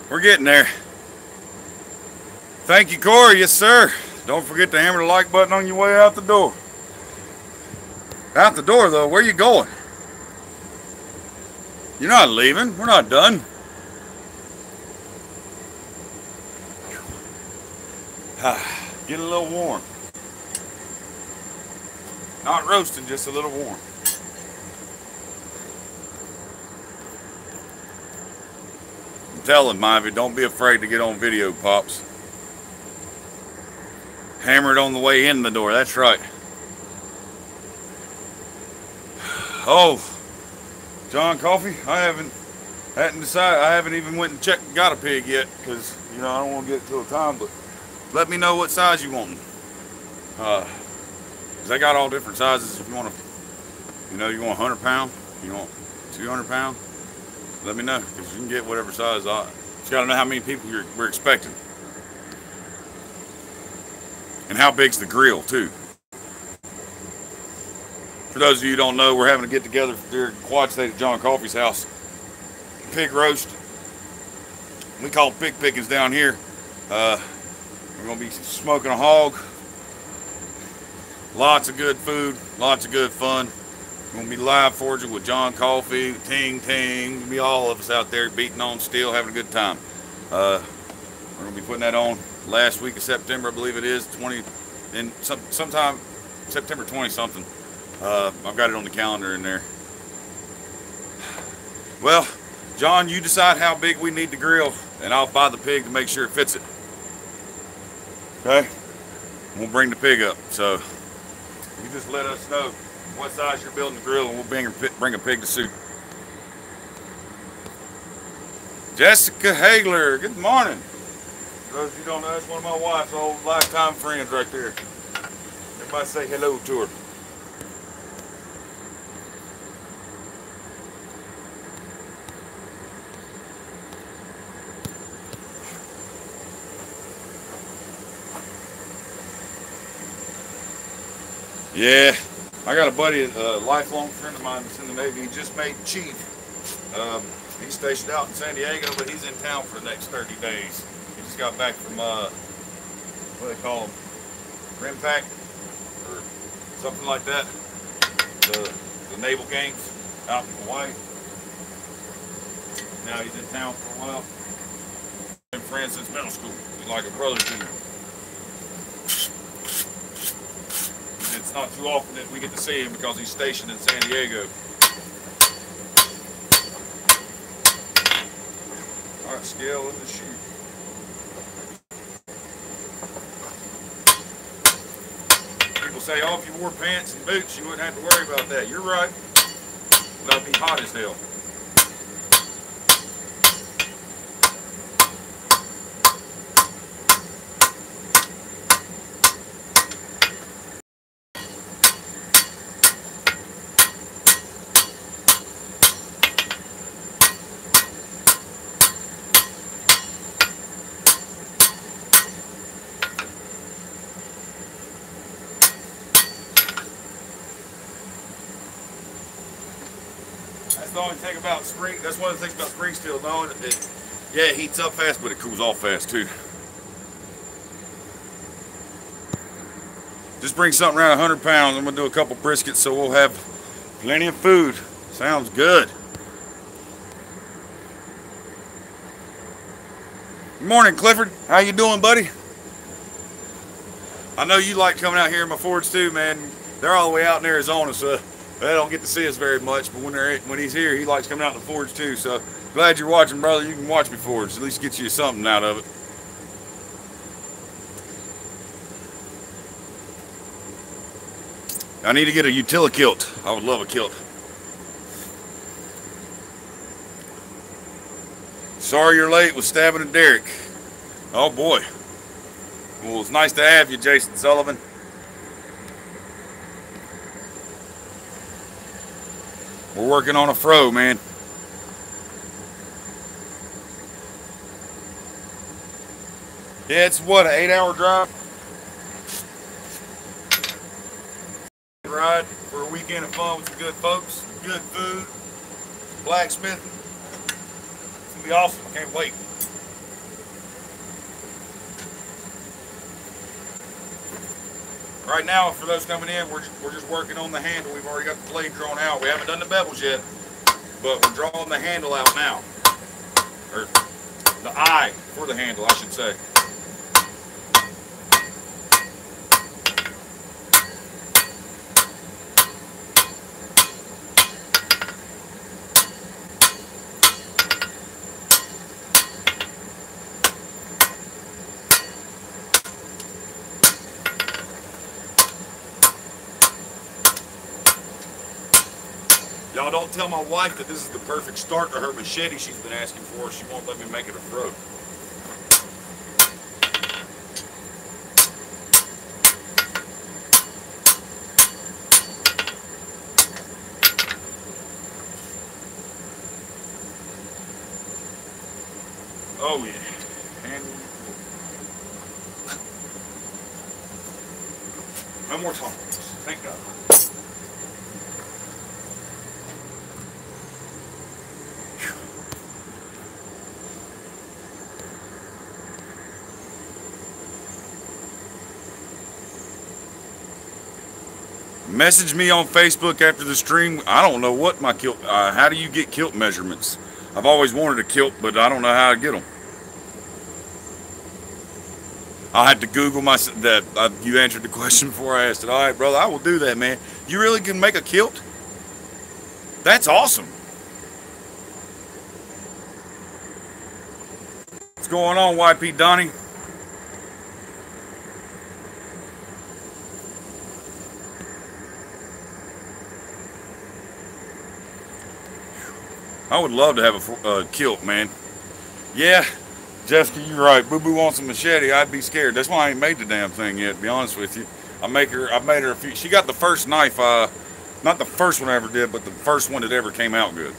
We're getting there. Thank you, Corey. Yes, sir. Don't forget to hammer the like button on your way out the door. Out the door, though. Where you going? You're not leaving. We're not done. Get a little warm. Not roasting, just a little warm. I'm telling Myvie, don't be afraid to get on video, Pops. Hammer it on the way in the door, that's right. Oh, John Coffee, I haven't decided. I haven't even went and checked got a pig yet, because, you know, I don't want to get it till the time, but let me know what size you want. Because they got all different sizes. If you want to, you know, you want 100 pound, you want 200 pound, let me know, because you can get whatever size. Just got to know how many people we're expecting. And how big's the grill, too. For those of you who don't know, we're having a get-together during Quad State at John Coffee's house. Pig roast. We call them pig pickings down here. We're going to be smoking a hog. Lots of good food. Lots of good fun. We're going to be live foraging with John Coffee, Ting. Going to be all of us out there beating on steel, having a good time. We're going to be putting that on last week of September, I believe it is, sometime September 20 something. I've got it on the calendar in there. Well, John, you decide how big we need the grill, and I'll buy the pig to make sure it fits it. Okay? We'll bring the pig up. So you just let us know what size you're building the grill, and we'll bring a pig to suit. Jessica Hagler, good morning. For those of you who don't know, that's one of my wife's old lifetime friends right there. Everybody say hello to her. Yeah, I got a buddy, a lifelong friend of mine that's in the Navy. He just made chief. He's stationed out in San Diego, but he's in town for the next 30 days. He just got back from, what do they call them? RIMPAC or something like that. The naval games out in Hawaii. Now he's in town for a while. Been friends since middle school. He's like a brother to me. It's not too often that we get to see him because he's stationed in San Diego. Alright, scale in the chute. People say, oh, if you wore pants and boots, you wouldn't have to worry about that. You're right. But I'd be hot as hell. That's the only thing about spring. That's one of the things about spring steel, knowing that yeah, it heats up fast, but it cools off fast too. Just bring something around 100 pounds. I'm gonna do a couple briskets, so we'll have plenty of food. Sounds good. Good morning, Clifford. How you doing, buddy? I know you like coming out here in my forge too, man. They're all the way out in Arizona, so they don't get to see us very much, but when he's here, he likes coming out in the forge too. So glad you're watching, brother. You can watch me forge. At least get you something out of it. I need to get a utility kilt. I would love a kilt. Sorry you're late with stabbing a Derek. Oh boy. Well, it's nice to have you, Jason Sullivan. We're working on a fro, man. Yeah, it's what, an 8-hour drive? Ride for a weekend of fun with some good folks, good food, blacksmithing. It's gonna be awesome. I can't wait. Right now, for those coming in, we're just working on the handle. We've already got the blade drawn out. We haven't done the bevels yet, but we're drawing the handle out now. Or the eye for the handle, I should say. Y'all don't tell my wife that this is the perfect start to her machete she's been asking for. She won't let me make it a throat. Oh yeah. And no more talking. Thank God. Message me on Facebook after the stream. I don't know what my kilt, how do you get kilt measurements? I've always wanted a kilt, but I don't know how to get them. I'll have to Google that. You answered the question before I asked it. All right, brother, I will do that, man. You really can make a kilt? That's awesome. What's going on, YP Donnie? I would love to have a kilt, man. Yeah, Jessica, you're right. Boo Boo wants a machete. I'd be scared. That's why I ain't made the damn thing yet, to be honest with you. I've made her a few. She got the first knife, not the first one I ever did, but the first one that ever came out good.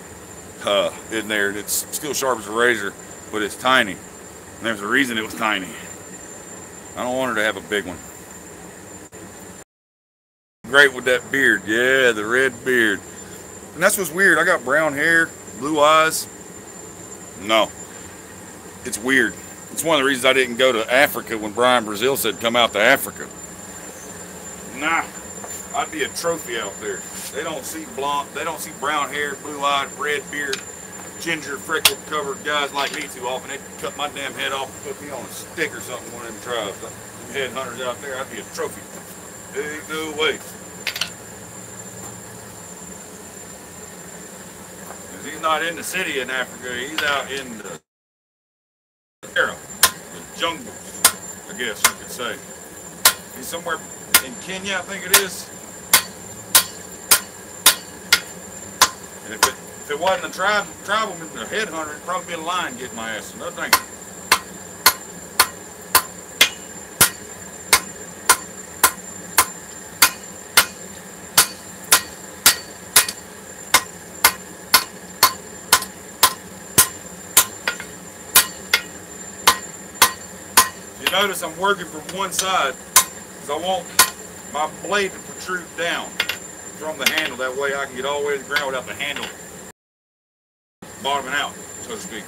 In there, it's still sharp as a razor, but it's tiny. And there's a reason it was tiny. I don't want her to have a big one. Great with that beard. Yeah, the red beard. And that's what's weird. I got brown hair, blue eyes. No. It's weird. It's one of the reasons I didn't go to Africa when Brian Brazil said come out to Africa. Nah. I'd be a trophy out there. They don't see blonde, they don't see brown hair, blue eyed, red beard, ginger, freckle covered guys like me too often. They'd cut my damn head off and put me on a stick or something, one of them tribes. Them headhunters out there, I'd be a trophy. Ain't no way. He's not in the city in Africa, he's out in the jungles, I guess you could say. He's somewhere in Kenya, I think it is. And if it wasn't a tribalman, a headhunter, it'd probably be a lion getting my ass. No thank you. Notice I'm working from one side because I want my blade to protrude down from the handle. That way I can get all the way to the ground without the handle bottoming out, so to speak.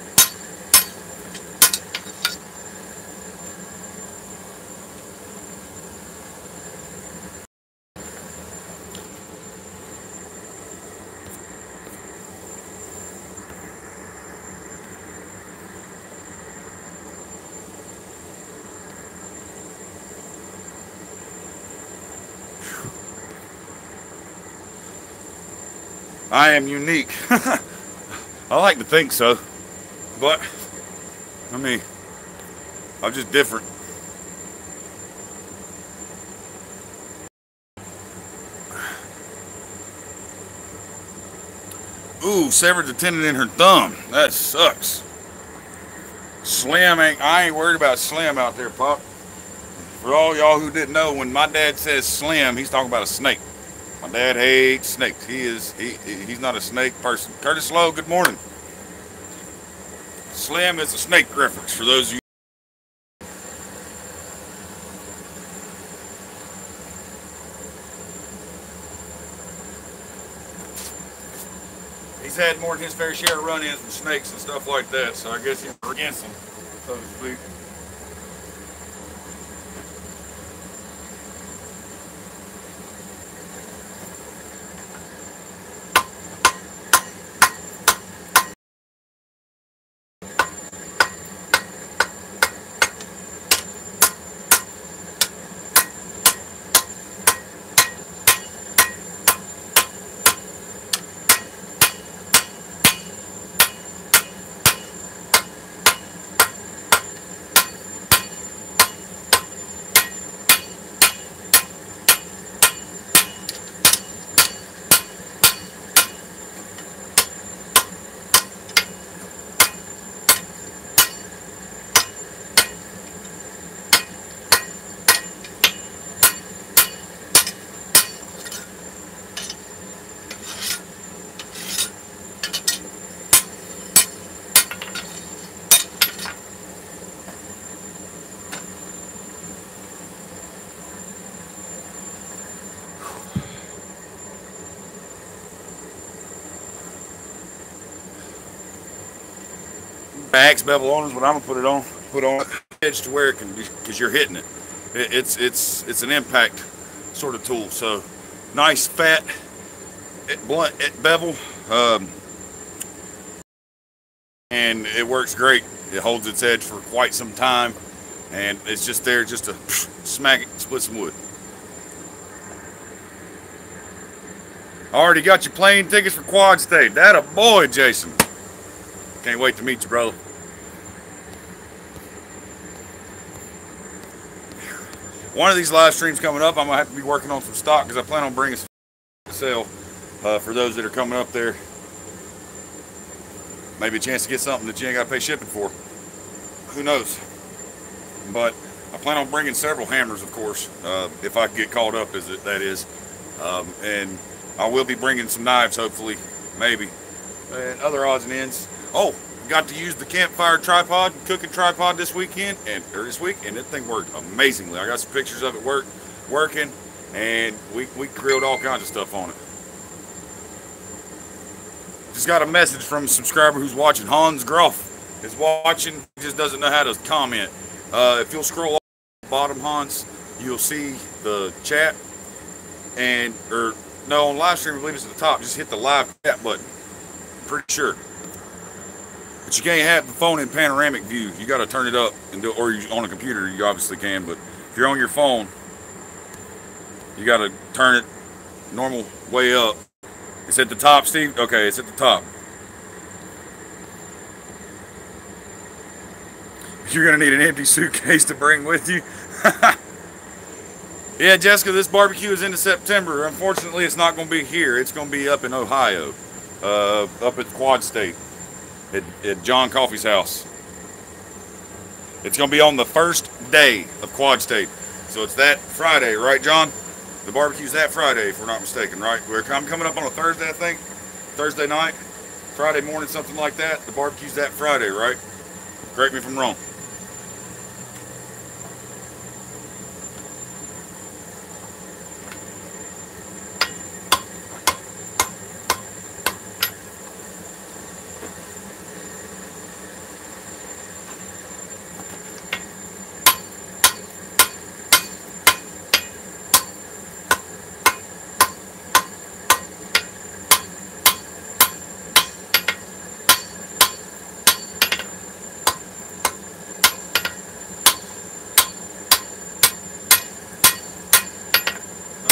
I am unique. I like to think so, but I mean, I'm just different. Ooh, severed the tendon in her thumb. That sucks. Slim I ain't worried about Slim out there, Pop. For all y'all who didn't know, when my dad says Slim, he's talking about a snake. My dad hates snakes. He's not a snake person. Curtis Lowe, good morning. Slim is a snake reference for those of you. He's had more than his fair share of run-ins with snakes and stuff like that, so I guess he's against them, so to speak. axe bevel on is what I'm gonna put it on. Put on the edge to where it can be, because you're hitting it. It's an impact sort of tool. So nice fat blunt bevel, and it works great. It holds its edge for quite some time, and it's just there just to smack it, split some wood. I already got your plane tickets for Quad State. That a boy, Jason. Can't wait to meet you, brother. One of these live streams coming up, I'm gonna have to be working on some stock because I plan on bringing some to sell for those that are coming up there. Maybe a chance to get something that you ain't got to pay shipping for. Who knows? But I plan on bringing several hammers, of course, if I get called up, that is. And I will be bringing some knives, hopefully, maybe, and other odds and ends. Oh, got to use the campfire tripod, cooking tripod this weekend, or this week, and that thing worked amazingly. I got some pictures of it working, and we grilled all kinds of stuff on it. Just got a message from a subscriber who's watching. Hans Groff is watching. He just doesn't know how to comment. If you'll scroll up the bottom, Hans, you'll see the chat, or no, on live stream, I believe it's at the top. Just hit the live chat button. Pretty sure. But you can't have the phone in panoramic view. You got to turn it up and do, or on a computer, you obviously can. But if you're on your phone, you got to turn it normal way up. It's at the top, Steve? Okay, it's at the top. You're going to need an empty suitcase to bring with you. Yeah, Jessica, this barbecue is into September. Unfortunately, it's not going to be here. It's going to be up in Ohio, up at Quad State, at John Coffey's house. It's going to be on the first day of Quad State. So it's that Friday, right, John? The barbecue's that Friday, if we're not mistaken, right? I'm coming up on a Thursday, I think. Thursday night, Friday morning, something like that. The barbecue's that Friday, right? Correct me if I'm wrong.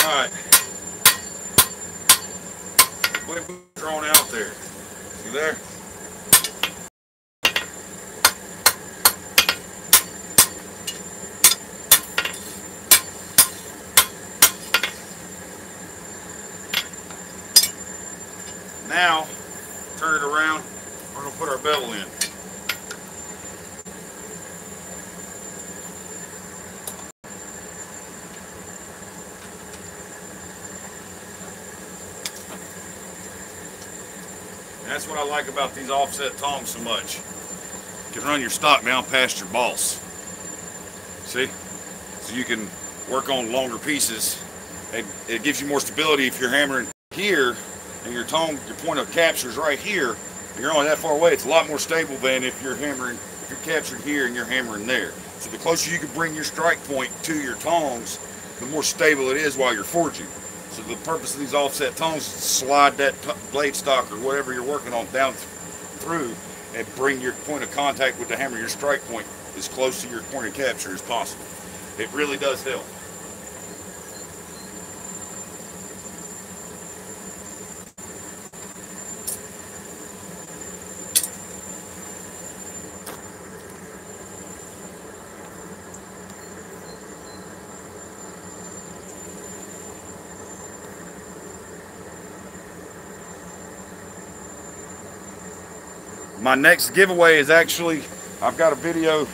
Alright. Quit throwing out there. See there? Now, turn it around. We're going to put our bevel in. That's what I like about these offset tongs so much. You can run your stock down past your boss. See? So you can work on longer pieces. It gives you more stability if you're hammering here and your tone, your point of capture is right here, and you're only that far away. It's a lot more stable than if you're hammering, if you're captured here and you're hammering there. So the closer you can bring your strike point to your tongs, the more stable it is while you're forging. So the purpose of these offset tongs is to slide that blade stock or whatever you're working on down through and bring your point of contact with the hammer, your strike point, as close to your point of capture as possible. It really does help. My next giveaway is actually, I've got a video,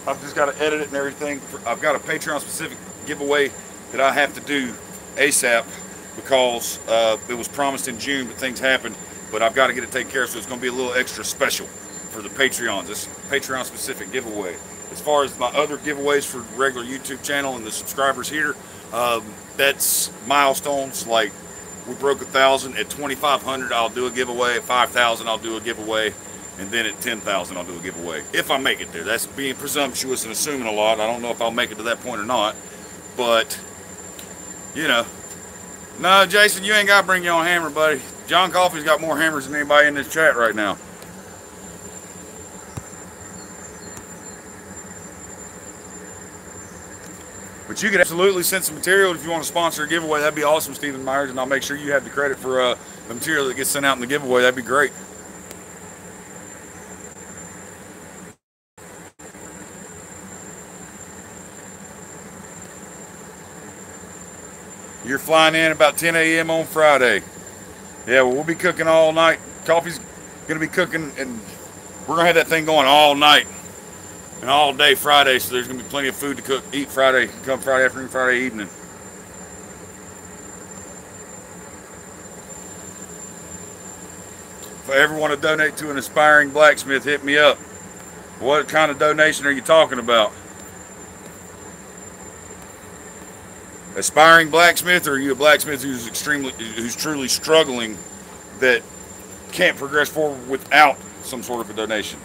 I've just got to edit it and everything. I've got a Patreon specific giveaway that I have to do ASAP because it was promised in June, but things happened. But I've got to get it taken care of, so it's going to be a little extra special for the Patreons. This Patreon specific giveaway. As far as my other giveaways for the regular YouTube channel and the subscribers here, that's milestones. Like we broke 1,000 at 2,500, I'll do a giveaway. At 5,000, I'll do a giveaway. and then at 10,000 I'll do a giveaway if I make it there. That's being presumptuous and assuming a lot. I don't know if I'll make it to that point or not, but you know. No, Jason, you ain't got to bring your own hammer, buddy. John Coffey's got more hammers than anybody in this chat right now. But you could absolutely send some material if you want to sponsor a giveaway. That'd be awesome, Stephen Myers, and I'll make sure you have the credit for the material that gets sent out in the giveaway. That'd be great. You're flying in about 10 a.m. on Friday. Yeah, well, we'll be cooking all night. Coffee's going to be cooking, and we're going to have that thing going all night and all day Friday, so there's going to be plenty of food to cook, eat Friday, come Friday afternoon, Friday evening. For everyone to donate to an aspiring blacksmith, hit me up. What kind of donation are you talking about? Aspiring blacksmith, or are you a blacksmith who's truly struggling, that can't progress forward without some sort of a donation?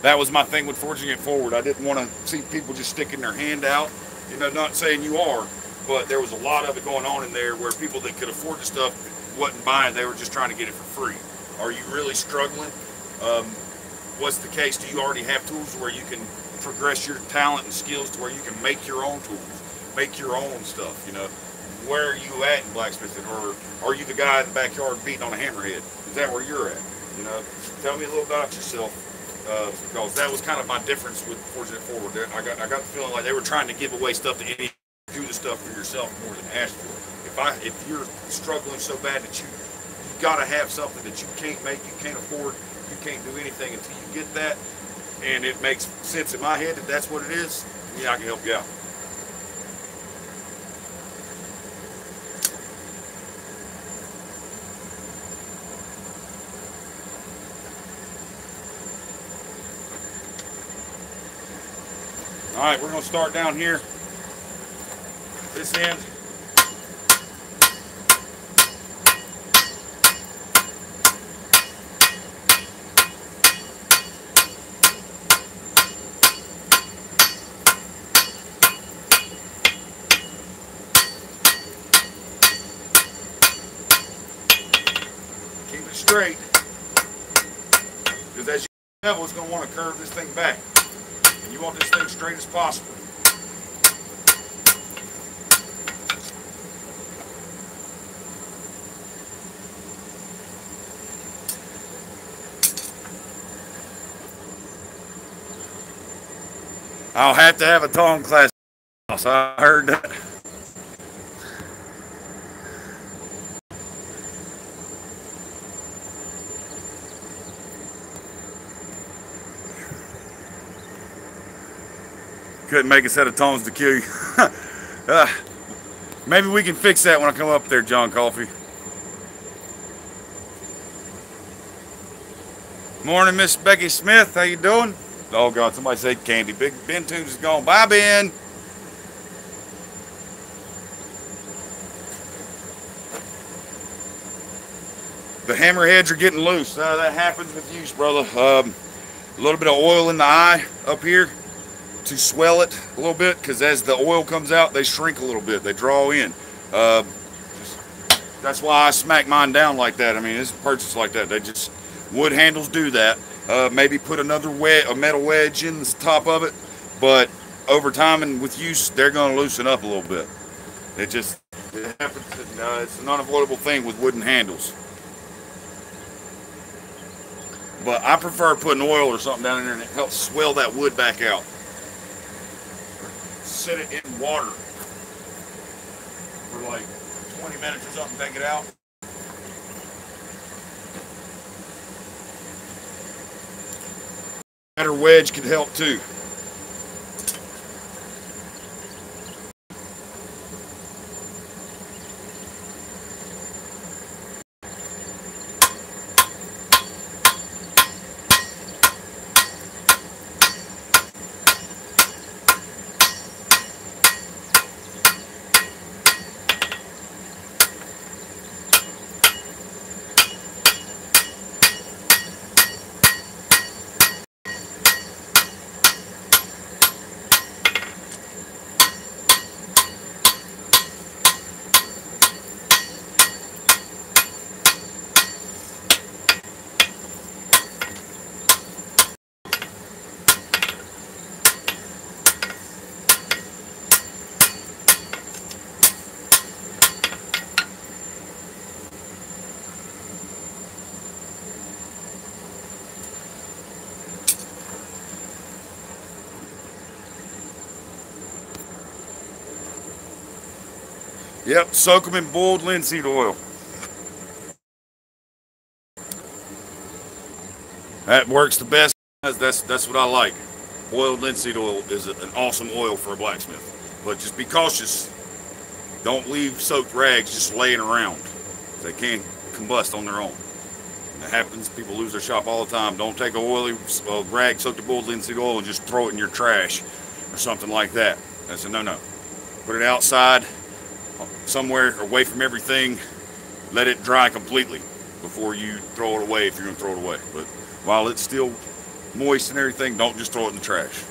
That was my thing with Forging It Forward. I didn't want to see people just sticking their hand out. You know, not saying you are, but there was a lot of it going on in there where people that could afford the stuff wasn't buying. They were just trying to get it for free. Are you really struggling? What's the case? Do you already have tools where you can progress your talent and skills to where you can make your own tools? Make your own stuff, you know. Where are you at in blacksmithing? Or are you the guy in the backyard beating on a hammerhead? Is that where you're at? You know, tell me a little about yourself, because that was kind of my difference with Forging It Forward. I got the feeling like they were trying to give away stuff to any, do the stuff for yourself more than ask for it. If you're struggling so bad that you gotta have something that you can't make, you can't afford, you can't do anything until you get that, and it makes sense in my head that that's what it is, yeah, I can help you out. All right, we're going to start down here. This end. Keep it straight, because as you level, it's going to want to curve this thing back. You want this thing straight as possible. I'll have to have a tong class. I heard that. Couldn't make a set of tongs to kill you. Maybe we can fix that when I come up there, John Coffey. Morning, Miss Becky Smith. How you doing? Oh God, somebody said Candy. Big Ben Toombs is gone. Bye, Ben. The hammerheads are getting loose. That happens with use, brother. A little bit of oil in the eye up here to swell it a little bit, because as the oil comes out, they shrink a little bit. They draw in. That's why I smack mine down like that. I mean, it's purchased like that. They just, wood handles do that. Maybe put another a metal wedge in the top of it, but over time and with use, they're going to loosen up a little bit. It happens. It's an unavoidable thing with wooden handles. But I prefer putting oil or something down in there, and it helps swell that wood back out. Set it in water for like 20 minutes or something, take it out. Better wedge could help too. Yep, soak them in boiled linseed oil. That works the best. That's what I like. Boiled linseed oil is an awesome oil for a blacksmith. But just be cautious. Don't leave soaked rags just laying around. They can combust on their own. That happens. People lose their shop all the time. Don't take a oily rag soaked in boiled linseed oil and just throw it in your trash or something like that. That's a no-no. Put it outside, somewhere away from everything. Let it dry completely before you throw it away if you're going to throw it away. But while it's still moist and everything, don't just throw it in the trash.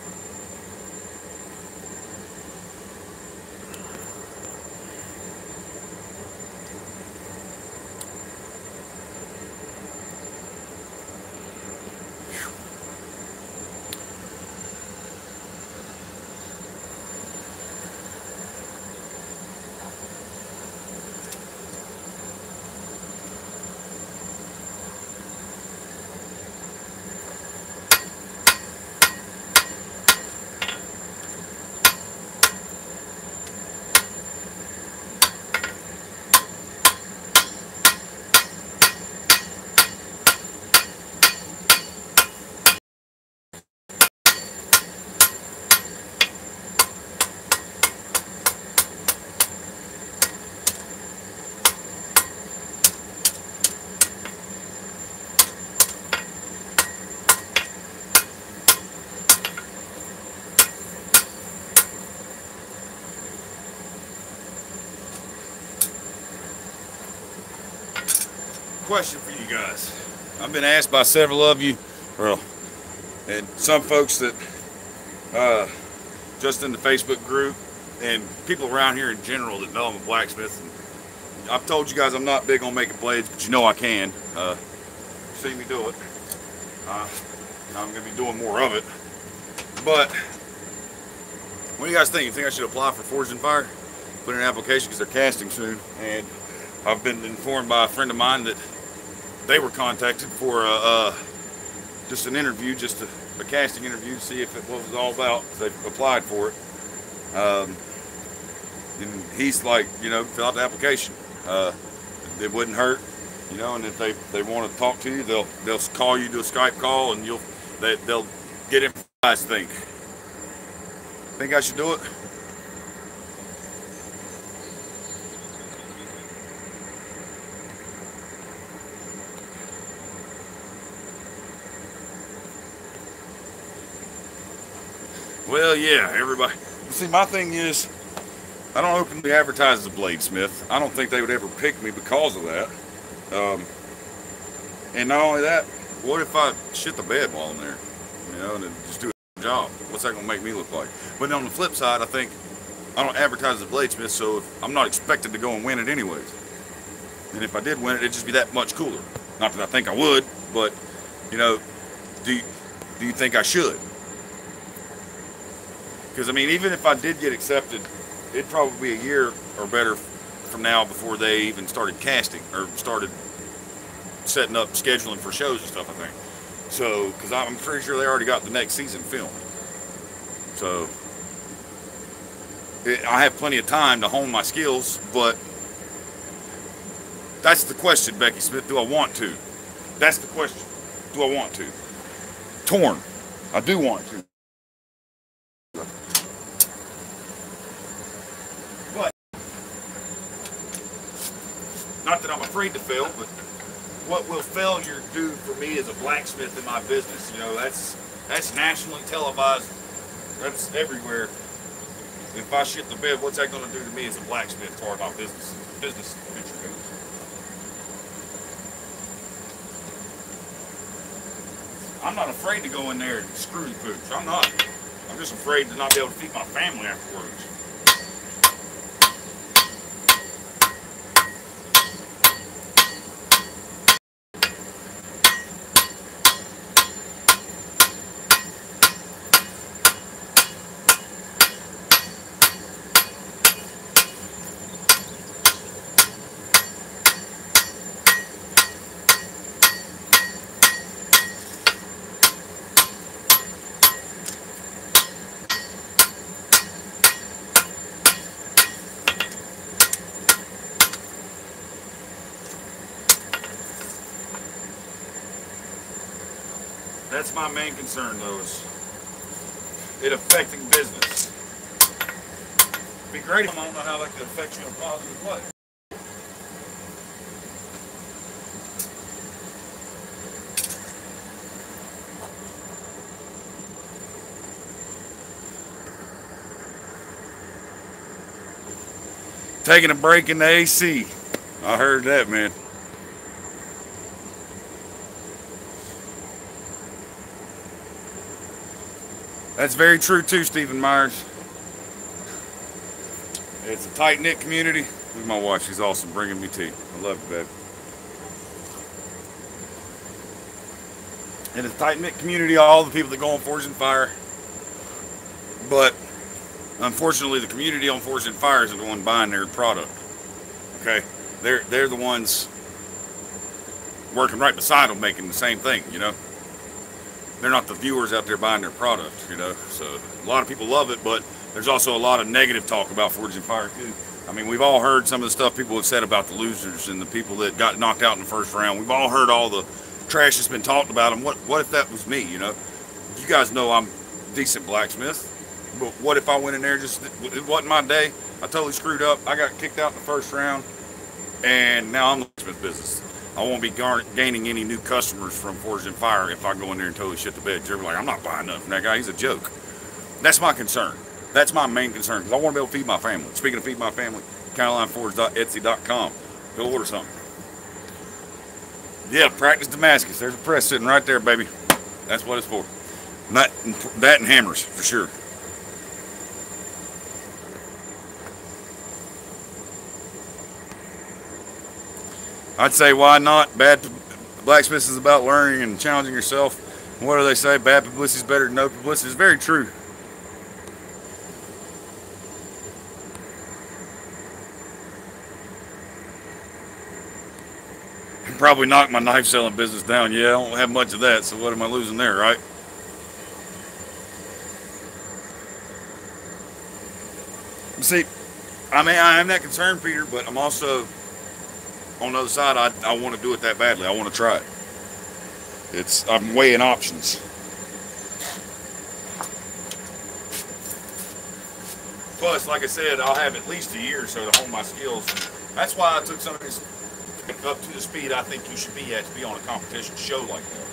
Question for you guys. I've been asked by several of you, well, and some folks that just in the Facebook group and people around here in general that know I'm a blacksmith. And I've told you guys I'm not big on making blades, but you know I can. See me do it. I'm going to be doing more of it. But what do you guys think? You think I should apply for Forged in Fire? Put in an application because they're casting soon, and I've been informed by a friend of mine that they were contacted for just an interview, just a casting interview to see if it was all about. They applied for it, and he's like, you know, fill out the application. It wouldn't hurt, you know. And if they want to talk to you, they'll call you, do a Skype call, and they'll get in. I think I should do it. Well, yeah, everybody. See, my thing is, I don't openly advertise as a bladesmith. I don't think they would ever pick me because of that. And not only that, what if I shit the bed while I'm there? You know, and just do a job. What's that going to make me look like? But on the flip side, I think I don't advertise as a bladesmith, so if I'm not expected to go and win it anyways. And if I did win it, it'd just be that much cooler. Not that I think I would, but, you know, do you think I should? Because, I mean, even if I did get accepted, it'd probably be a year or better from now before they even started casting or started setting up scheduling for shows and stuff, I think. So, because I'm pretty sure they already got the next season filmed. So, I have plenty of time to hone my skills, but that's the question, Becky Smith. Do I want to? That's the question. Do I want to? Torn. I do want to. But, not that I'm afraid to fail, but what will failure do for me as a blacksmith in my business? You know, that's nationally televised. That's everywhere. If I shit the bed, what's that going to do to me as a blacksmith as far as my business future goes? I'm not afraid to go in there and screw the pooch. I'm not. I'm just afraid to not be able to feed my family afterwards. That's my main concern, though, is it affecting business. It'd be great if I don't know how that could affect you in a positive way. Taking a break in the AC. I heard that, man. That's very true too, Stephen Myers. It's a tight-knit community. Look at my wife, she's awesome, bringing me tea. I love you, babe. And it's a tight-knit community, all the people that go on Forged in Fire. But unfortunately, the community on Forged in Fire isn't the one buying their product. Okay, they're the ones working right beside them, making the same thing. You know, they're not the viewers out there buying their product. You know, so a lot of people love it, but there's also a lot of negative talk about Forged in Fire too. I mean, we've all heard some of the stuff people have said about the losers and the people that got knocked out in the first round. We've all heard all the trash that's been talked about them. What if that was me? You know, you guys know I'm a decent blacksmith. But what if I went in there, it wasn't my day, I totally screwed up, I got kicked out in the first round, and now I'm the blacksmith business. I won't be gaining any new customers from Forged in Fire if I go in there and totally shit the bed. You're like, I'm not buying nothing from that guy, he's a joke. That's my concern. That's my main concern, because I want to be able to feed my family. Speaking of feed my family, CarolineForge.etsy.com. Go order something. Yeah, practice Damascus. There's a press sitting right there, baby. That's what it's for. That and hammers, for sure. I'd say, why not? Bad blacksmith is about learning and challenging yourself. What do they say? Bad publicity is better than no publicity. It's very true. Probably knocked my knife selling business down. Yeah, I don't have much of that, so what am I losing there, right? See, I mean, I am that concerned, Peter, but I'm also on the other side. I want to do it that badly. I want to try it. I'm weighing options. Plus, like I said, I'll have at least a year or so to hone my skills. That's why I took some of this up to the speed I think you should be at to be on a competition show like that.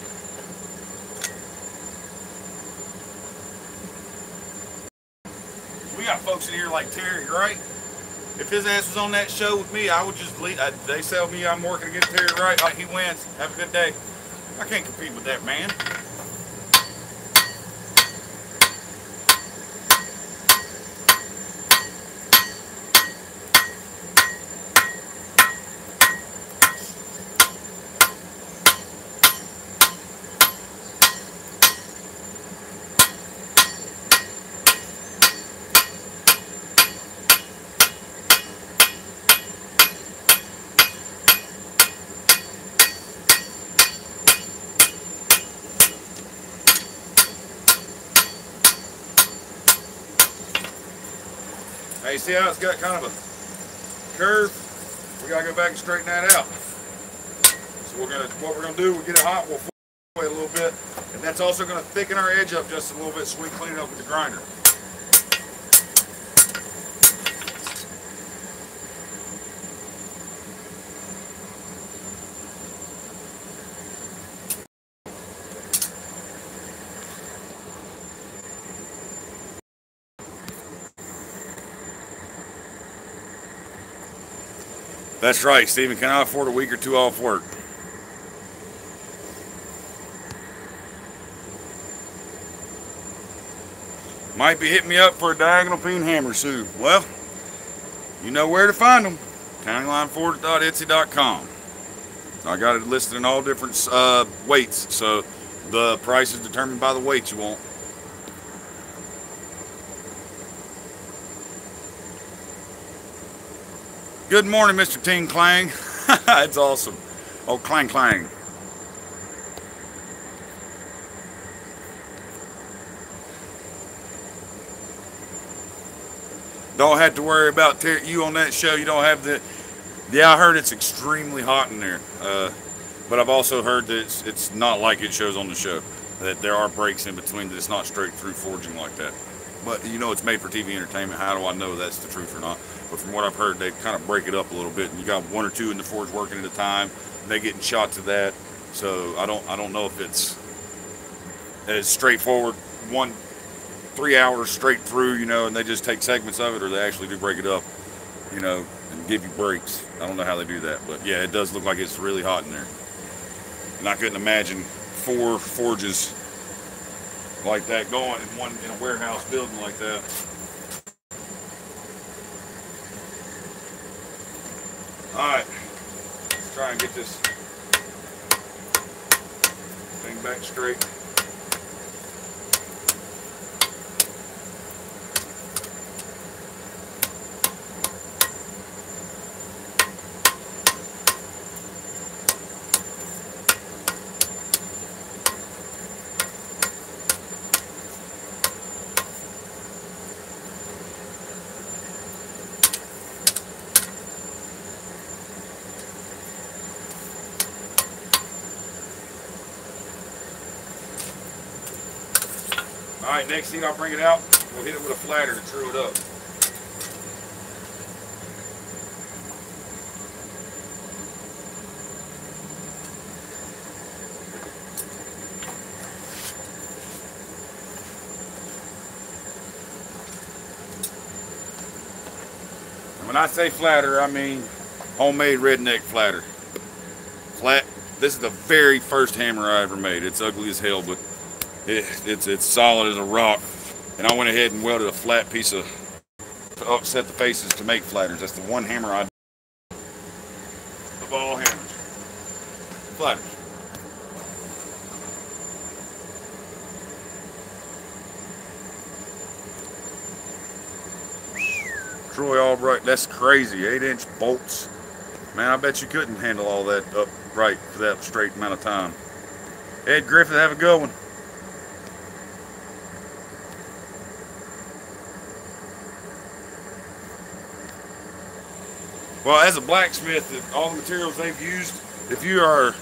We got folks in here like Terry, right? If his ass was on that show with me, I would just leave. They tell me I'm working against Terry, right? He wins. Have a good day. I can't compete with that man. Hey, see how it's got kind of a curve? We gotta go back and straighten that out. So what we're gonna do, we'll get it hot, we'll away a little bit, and that's also gonna thicken our edge up just a little bit so we can clean it up with the grinder. That's right, Stephen. Can I afford a week or two off work? Might be hitting me up for a diagonal peen hammer soon. Well, you know where to find them. CountyLineForge.etsy.com. I got it listed in all different weights, so the price is determined by the weight you want. Good morning, Mr. Ting Clang. It's awesome. Oh, clang clang. Don't have to worry about you on that show. You don't have the. Yeah, I heard it's extremely hot in there. But I've also heard that it's not like it shows on the show. that there are breaks in between, that it's not straight through forging like that. But you know, it's made for TV entertainment. How do I know that's the truth or not? But from what I've heard, they kind of break it up a little bit, and you got one or two in the forge working at a time, and they getting shots of that. So I don't know if it's as straightforward, 3 hours straight through, you know, and they just take segments of it, or they actually do break it up, you know, and give you breaks. I don't know how they do that, but yeah, it does look like it's really hot in there. And I couldn't imagine 4 forges like that going in a warehouse building like that. All right, let's try and get this thing back straight. All right, next thing I'll bring it out, we'll hit it with a flatter to true it up. And when I say flatter, I mean homemade redneck flatter. Flat. This is the very first hammer I ever made. It's ugly as hell, but it's solid as a rock. And I went ahead and welded a flat piece to offset the faces to make flatters. That's the one hammer I do of all hammers. Flatters. Troy Albright, that's crazy. 8-inch bolts. Man, I bet you couldn't handle all that upright for that straight amount of time. Ed Griffith, have a good one. Well, as a blacksmith, all the materials they've used, if you are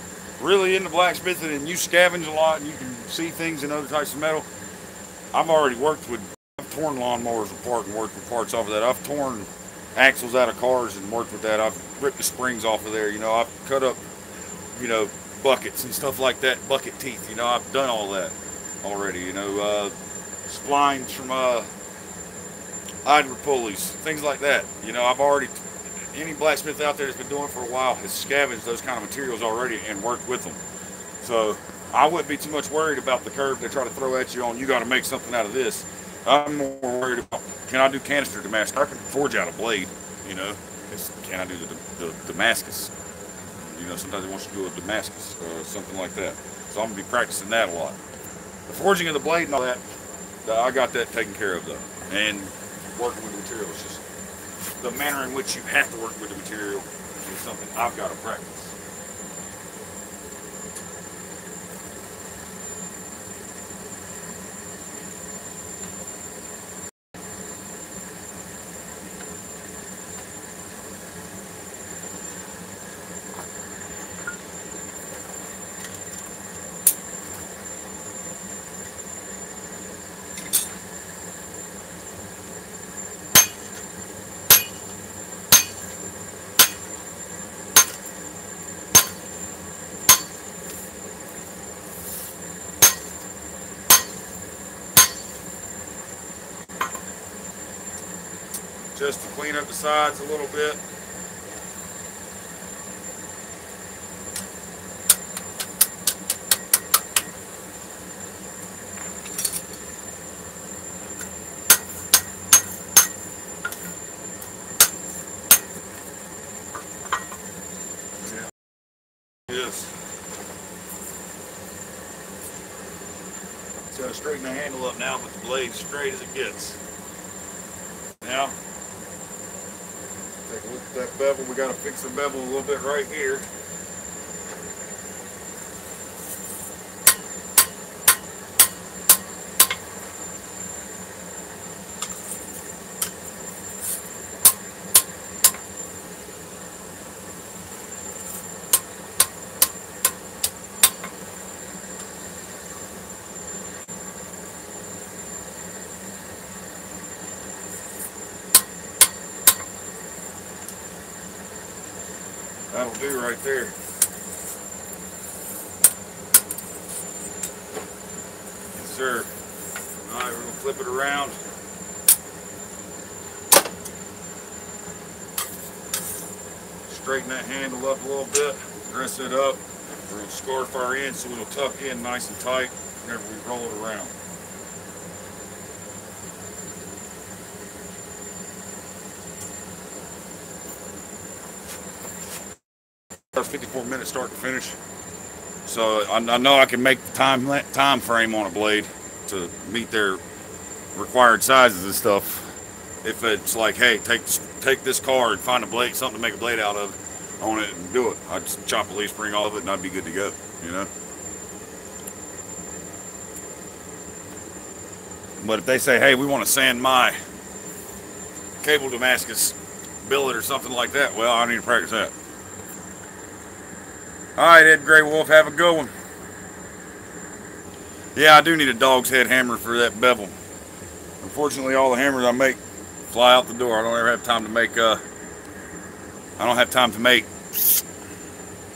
really into blacksmithing and you scavenge a lot and you can see things in other types of metal, I've already worked with, I've torn lawnmowers apart and worked with parts off of that. I've torn axles out of cars and worked with that. I've ripped the springs off of there. You know, I've cut up, you know, buckets and stuff like that, bucket teeth. You know, I've done all that already. You know, splines from idler pulleys, things like that. You know, I've already, any blacksmith out there that's been doing it for a while has scavenged those kind of materials already and worked with them. So I wouldn't be too much worried about the curve they try to throw at you on, you got to make something out of this. I'm more worried about, can I do canister Damascus? I can forge out a blade, you know. Can I do the Damascus? You know, sometimes they want you to do a Damascus or something like that. So I'm going to be practicing that a lot. The forging of the blade and all that, I got that taken care of though. And working with the material, it's just the manner in which you have to work with the material is something I've got to practice. Just to clean up the sides a little bit. Yeah. Yes. Just gotta straighten the handle up now, but the blade's straight as it gets. Now, take a look at that bevel. We got to fix the bevel a little bit right here. that'll do right there. Yes, sir. All right, we're gonna flip it around. Straighten that handle up a little bit, dress it up. We're gonna scarf our end so it'll tuck in nice and tight whenever we roll it around. That's 54 minutes start to finish. So I know I can make the time frame on a blade to meet their required sizes and stuff. If it's like, hey, take this car and find a blade, something to make a blade out of, on it and do it. I'd just chop a leaf spring off of it and I'd be good to go, you know. But if they say, hey, we want to sand my cable Damascus billet or something like that, well, I need to practice that. Alright, Ed Gray Wolf, have a good one. Yeah, I do need a dog's head hammer for that bevel. Unfortunately, all the hammers I make fly out the door. I don't ever have time to make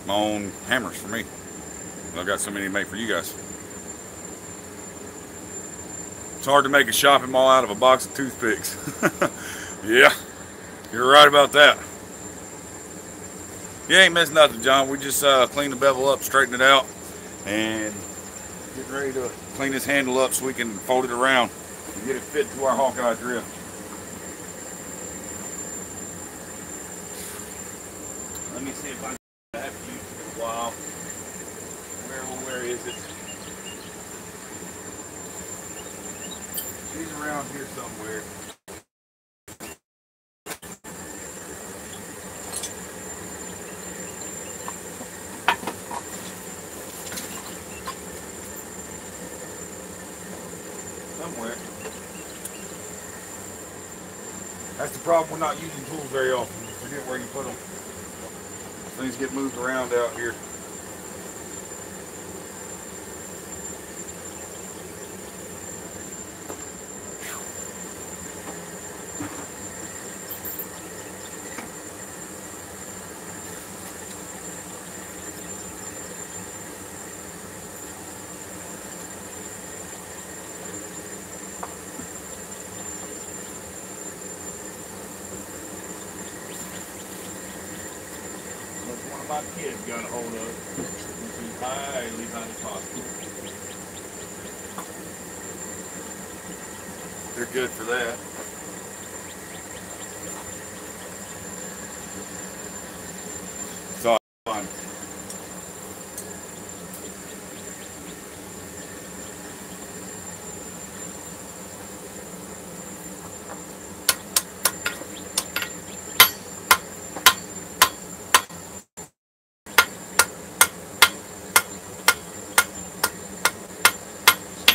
my own hammers for me. I've got so many to make for you guys. It's hard to make a shopping mall out of a box of toothpicks. Yeah, you're right about that. You ain't missed nothing, John. We just clean the bevel up, straighten it out, and getting ready to clean this handle up so we can fold it around and get it fit to our Hawkeye drift. Let me see if I have used it in a while. Where is it? She's around here somewhere. Somewhere. That's the problem. We're not using tools very often. You forget where you put them. Things get moved around out here. My kids got a hold of it. It's highly possible. They're good for that. So fun.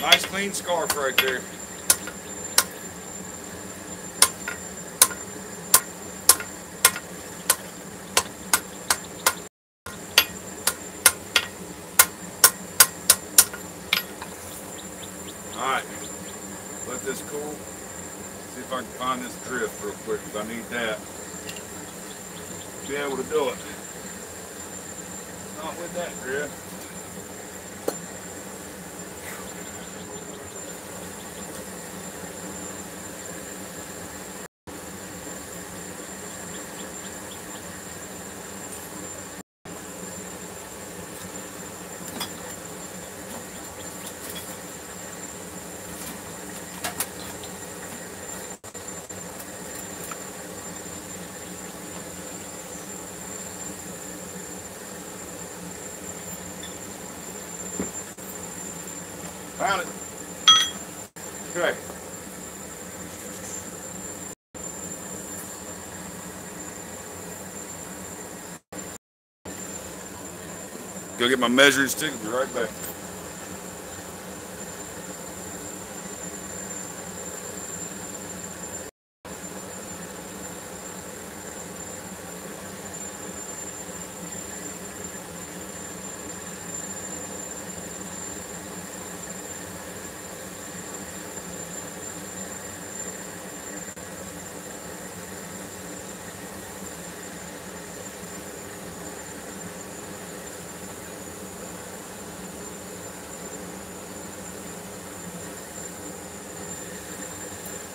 Nice clean scarf right there. Alright, let this cool. See if I can find this drift real quick because I need that to be able to do it. Not with that drift. Found it. Okay. Go get my measuring stick. I'll be right back.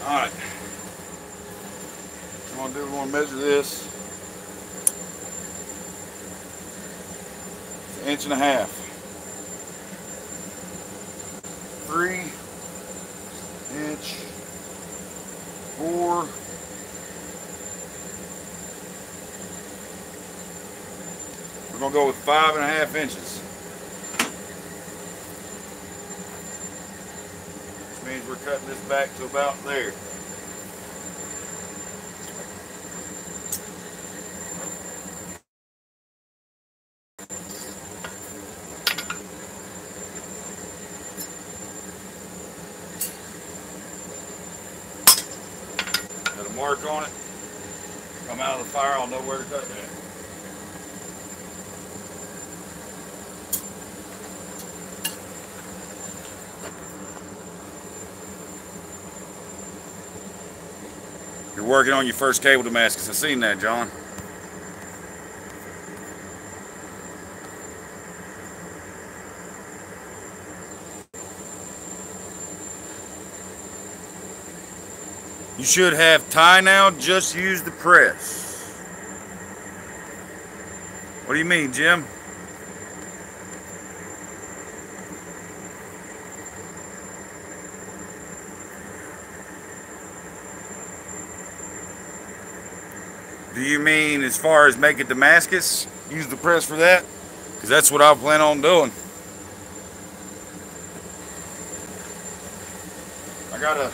Alright. What we're going to measure this. It's 1.5 inches. 3-inch, 4. We're going to go with 5.5 inches. Which means we're cutting this back to about there. Got a mark on it. Come out of the fire, I'll know where to cut that. You're working on your first cable Damascus. I've seen that, John. You should have tie now, just use the press. What do you mean, Jim? Do you mean as far as make it Damascus? Use the press for that? Because that's what I plan on doing. I gotta...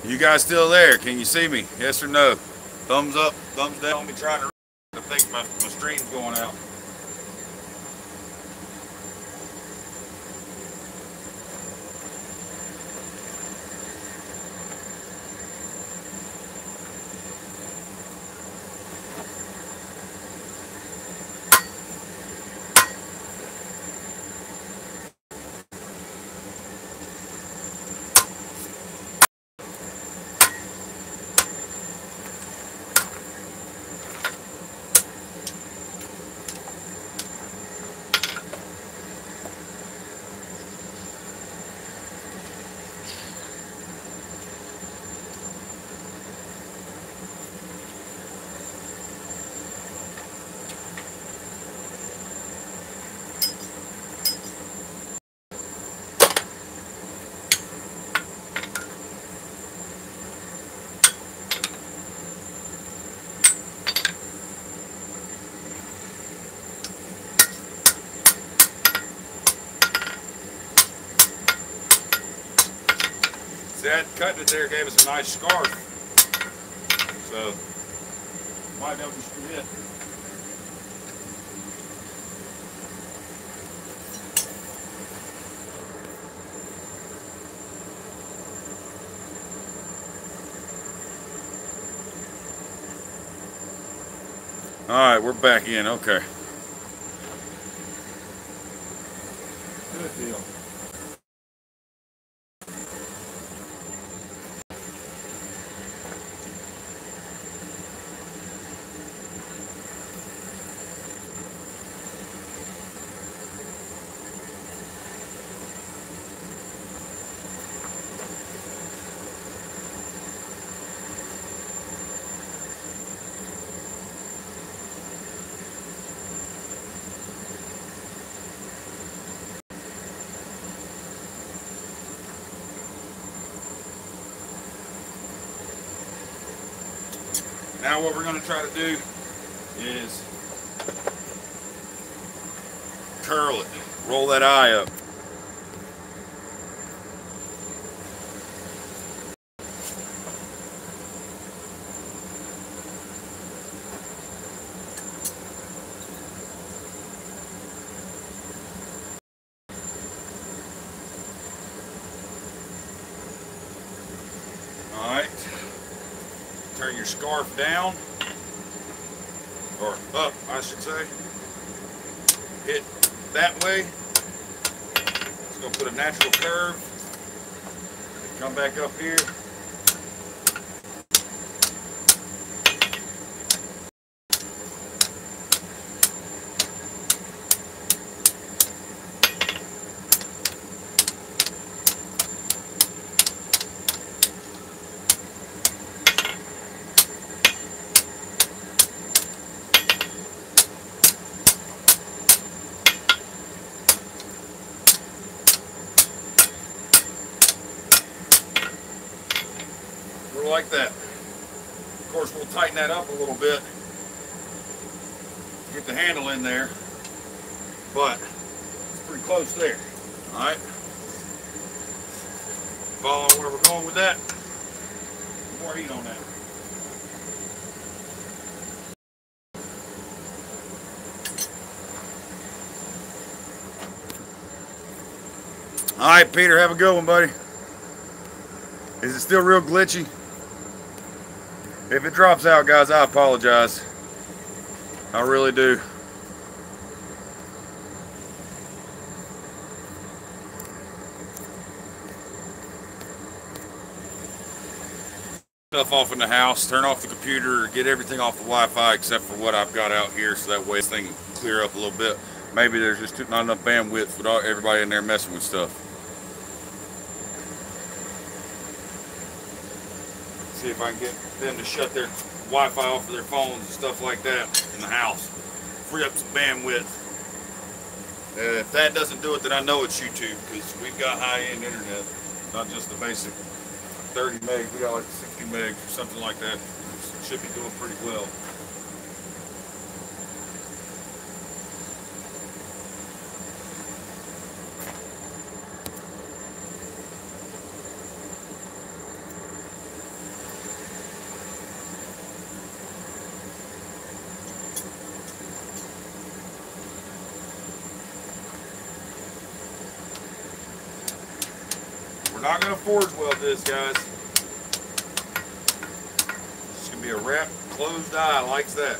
You guys still there? Can you see me? Yes or no? Thumbs up, thumbs down. I'll be trying to... I think my stream's going out. That cutting it there gave us a nice scarf. So, might be able to screw it. Alright, we're back in. Okay. Good deal. Now what we're going to try to do is curl it, roll that eye up. All right. Turn your scarf down, or up, I should say. Hit that way. It's going to put a natural curve. Come back up here. like that. Of course, we'll tighten that up a little bit, get the handle in there, but it's pretty close there. All right. Follow where we're going with that. More heat on that. All right, Peter, have a good one, buddy. Is it still real glitchy? If it drops out, guys, I apologize. I really do. Stuff off in the house, turn off the computer, get everything off the Wi-Fi except for what I've got out here, so that way this thing can clear up a little bit. Maybe there's just not enough bandwidth with everybody in there messing with stuff. See if I can get them to shut their Wi-Fi off of their phones and stuff like that in the house. Free up some bandwidth. If that doesn't do it, then I know it's YouTube, because we've got high-end internet, not just the basic 30 meg. We got like 60 meg or something like that. It should be doing pretty well. We're not going to forge weld this, guys. It's going to be a wrap, closed eye, likes that.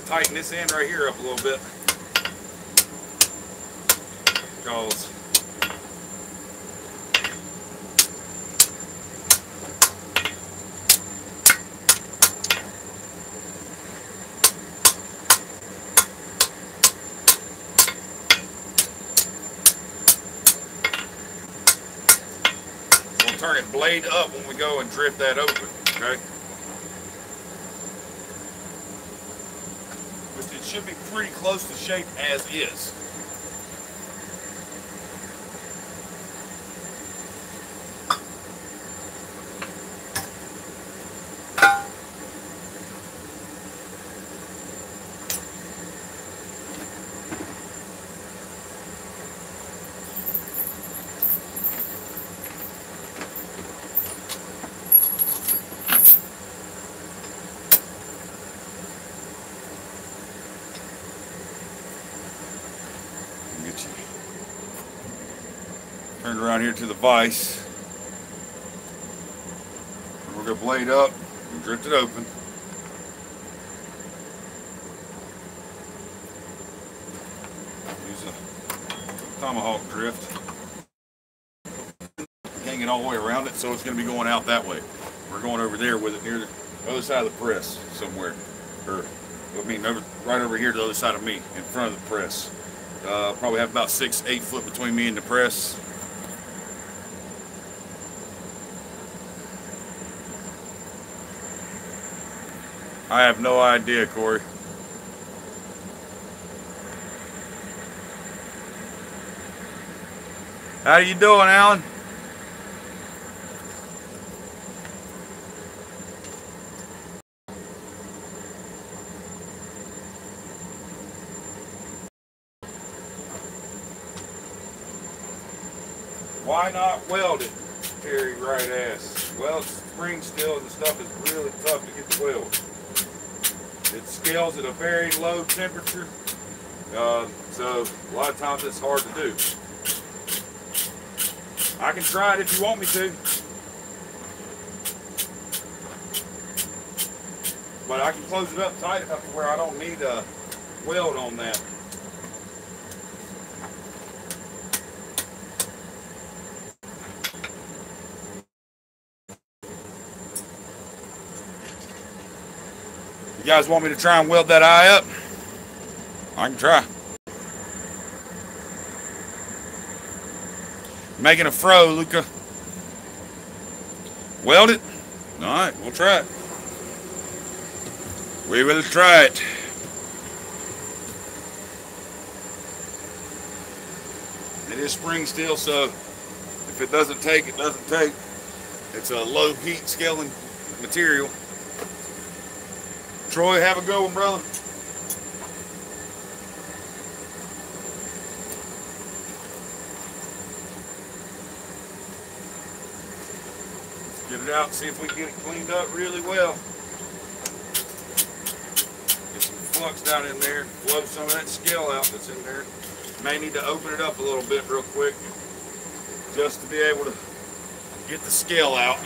Tighten this end right here up a little bit, because we'll turn it blade up when we go and drift that open, okay? It should be pretty close to shape as is. Turn around here to the vise. We're going to blade up and drift it open. Use a tomahawk drift. Hang it all the way around it, so it's going to be going out that way. We're going over there with it near the other side of the press somewhere. Or, I mean, right over here to the other side of me, in front of the press. Probably have about 6-8 foot between me and the press. I have no idea, Corey. How you doing, Alan? Why not weld it? Terry right ass. Well, it's spring steel and the stuff is really tough to get the weld. It scales at a very low temperature, so a lot of times it's hard to do. I can try it if you want me to, but I can close it up tight enough to where I don't need a weld on that. You guys want me to try and weld that eye up? I can try. Making a fro, Luca. Weld it? Alright, we'll try it. We will try it. It is spring steel, so if it doesn't take, it doesn't take. It's a low heat scaling material. Troy, have a good one, brother. Let's get it out and see if we can get it cleaned up really well. Get some flux down in there, flow some of that scale out that's in there. May need to open it up a little bit real quick just to be able to get the scale out.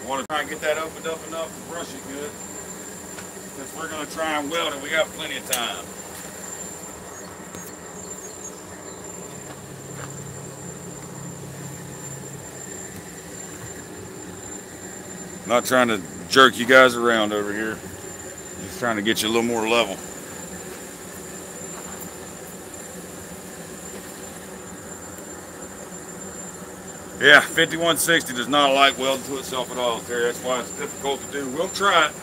I want to try and get that opened up enough to brush it good. Since we're going to try and weld it, we got plenty of time. Not trying to jerk you guys around over here. Just trying to get you a little more level. Yeah, 5160 does not like welding to itself at all, Terry. That's why it's difficult to do. We'll try it,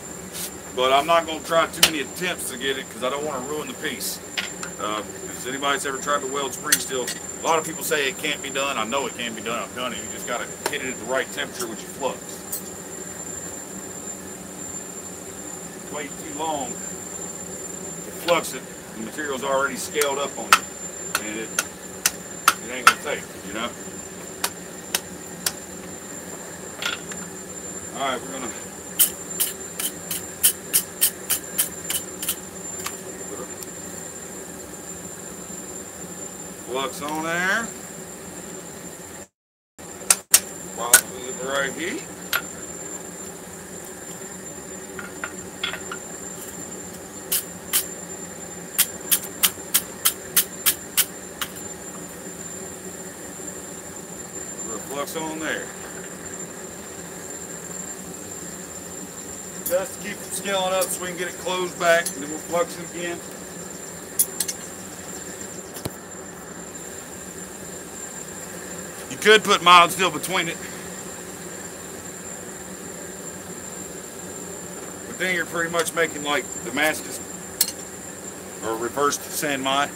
but I'm not going to try too many attempts to get it because I don't want to ruin the piece. If anybody's ever tried to weld spring steel, a lot of people say it can't be done. I know it can be done. I've done it. You just got to hit it at the right temperature with your flux. Wait too long to flux it. The material's already scaled up on it, and it ain't going to take, you know? Alright, we're gonna put a flux on there while it's with the right heat. Put a flux on there. Just to keep it scaling up so we can get it closed back, and then we'll flux it again. You could put mild steel between it, but then you're pretty much making like Damascus or reversed San Mai.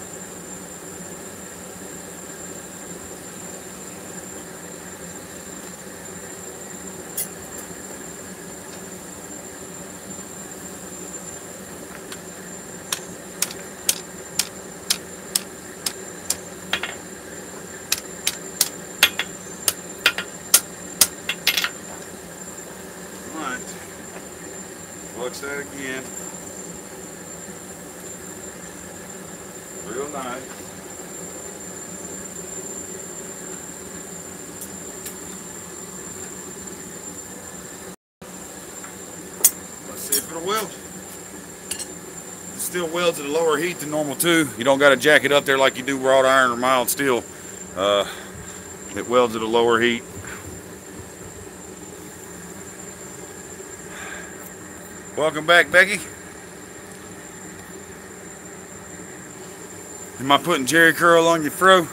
Flux that again. Real nice. Let's see if it'll weld. It still welds at a lower heat than normal too. You don't got to jack it up there like you do wrought iron or mild steel. It welds at a lower heat. Welcome back, Becky. Am I putting Jerry curl on your fro?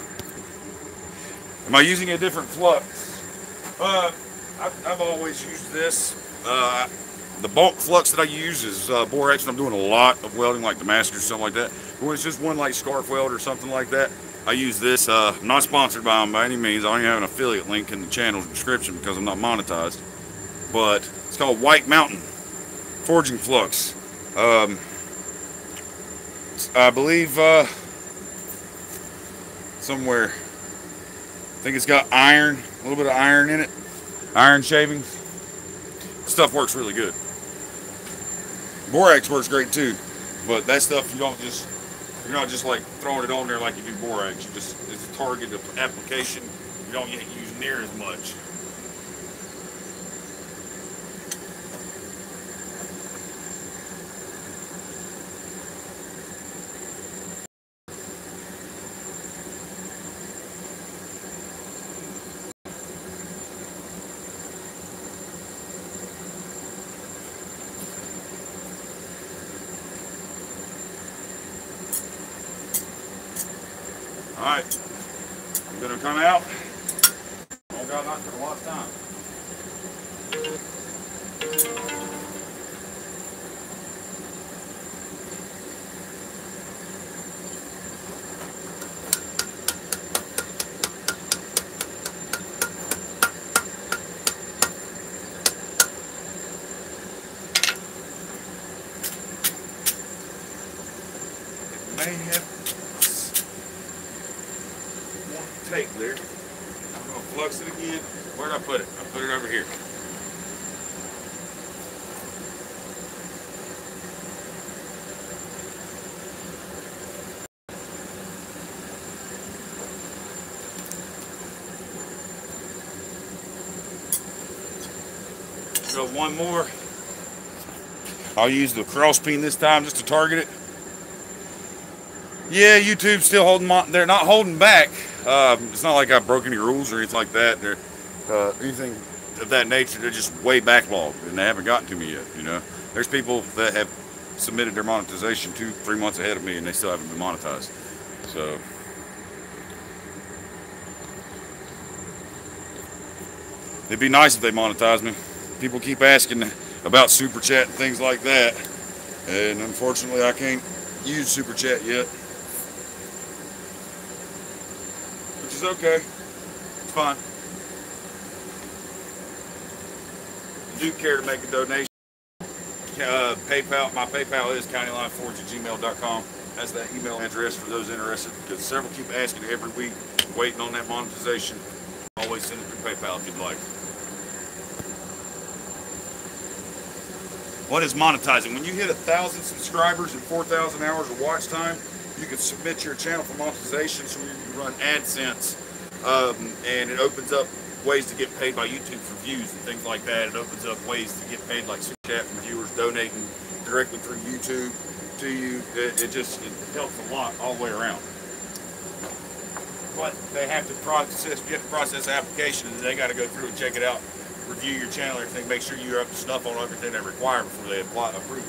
Am I using a different flux? I've always used this. The bulk flux that I use is borax, and I'm doing a lot of welding like Damascus or something like that. When it's just one like scarf weld or something like that, I use this. I'm not sponsored by them by any means. I don't even have an affiliate link in the channel description because I'm not monetized. But it's called White Mountain forging flux. I believe somewhere, I think it's got iron, a little bit of iron in it, iron shavings. Stuff works really good. Borax works great too, but that stuff you're not just like throwing it on there like you do borax. It's a targeted application. You don't use near as much. All right, I'm gonna come out. Oh God, not for a lot of time. May have one tape there. I'm gonna flux it again. Where'd I put it? I put it over here. Go one more. I'll use the cross peen this time just to target it. Yeah, YouTube's still holding they're not holding back. It's not like I've broken any rules or anything like that. They're anything of that nature. They're just way backlogged and they haven't gotten to me yet. You know, there's people that have submitted their monetization 2-3 months ahead of me and they still haven't been monetized. So it'd be nice if they monetized me. People keep asking about Super Chat and things like that, and unfortunately I can't use Super Chat yet, which is okay. It's fine. If you do care to make a donation, PayPal. My PayPal is countylineforge@gmail.com. That's that email address for those interested, because several keep asking every week, waiting on that monetization. Always send it through PayPal if you'd like. What is monetizing? When you hit 1,000 subscribers and 4,000 hours of watch time, you can submit your channel for monetization, so you can run AdSense, and it opens up ways to get paid by YouTube for views and things like that. It opens up ways to get paid like Super Chat from viewers donating directly through YouTube to you. It helps a lot all the way around. But they have to process, you have to process the application, and they got to go through and check it out, review your channel, everything, make sure you're up to snuff on everything they require before they approve it.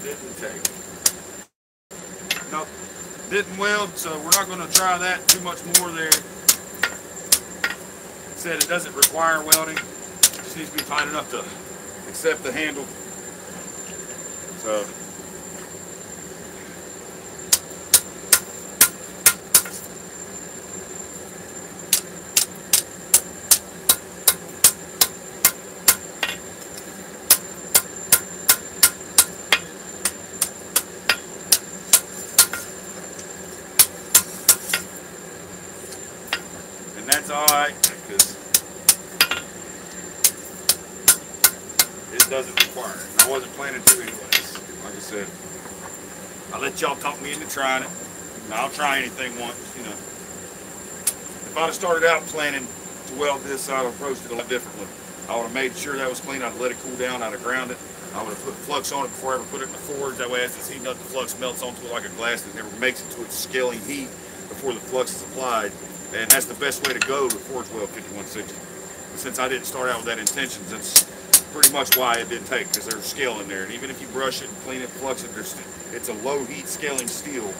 Didn't take. Nope, didn't weld, so we're not going to try that too much more there. Said it doesn't require welding, it just needs to be tight enough to accept the handle. So and that's alright, because it doesn't require it. And I wasn't planning to anyways. Like I said, I let y'all talk me into trying it. And I'll try anything once, you know. If I'd have started out planning to weld this, I would have approached it a lot differently. I would have made sure that was clean. I'd let it cool down. I'd have ground it. I would have put flux on it before I ever put it in the forge. That way, as it's heating up, the flux melts onto it like a glass and it never makes it to its scaling heat before the flux is applied. And that's the best way to go with Forge Weld 5160. And since I didn't start out with that intention, that's pretty much why it didn't take, because there's scale in there. And even if you brush it and clean it, flux it, it's a low heat scaling steel.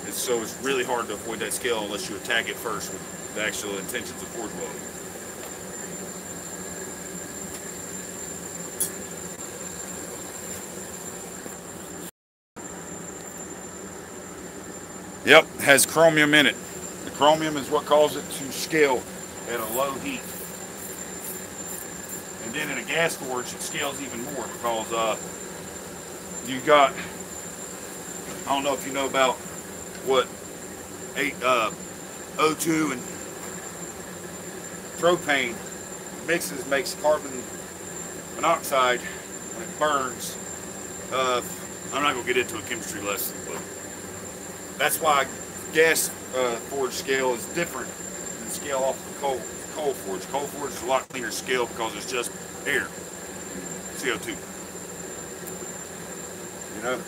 And so it's really hard to avoid that scale unless you attack it first with the actual intentions of Forge Welding. Yep, has chromium in it. The chromium is what causes it to scale at a low heat. And then in a gas forge, it scales even more because you got, I don't know if you know about what O2 and propane mixes, makes carbon monoxide when it burns. I'm not going to get into a chemistry lesson, but that's why gas forge scale is different than scale off the coal forge. Coal forge is a lot cleaner scale because it's just air. CO2. You know,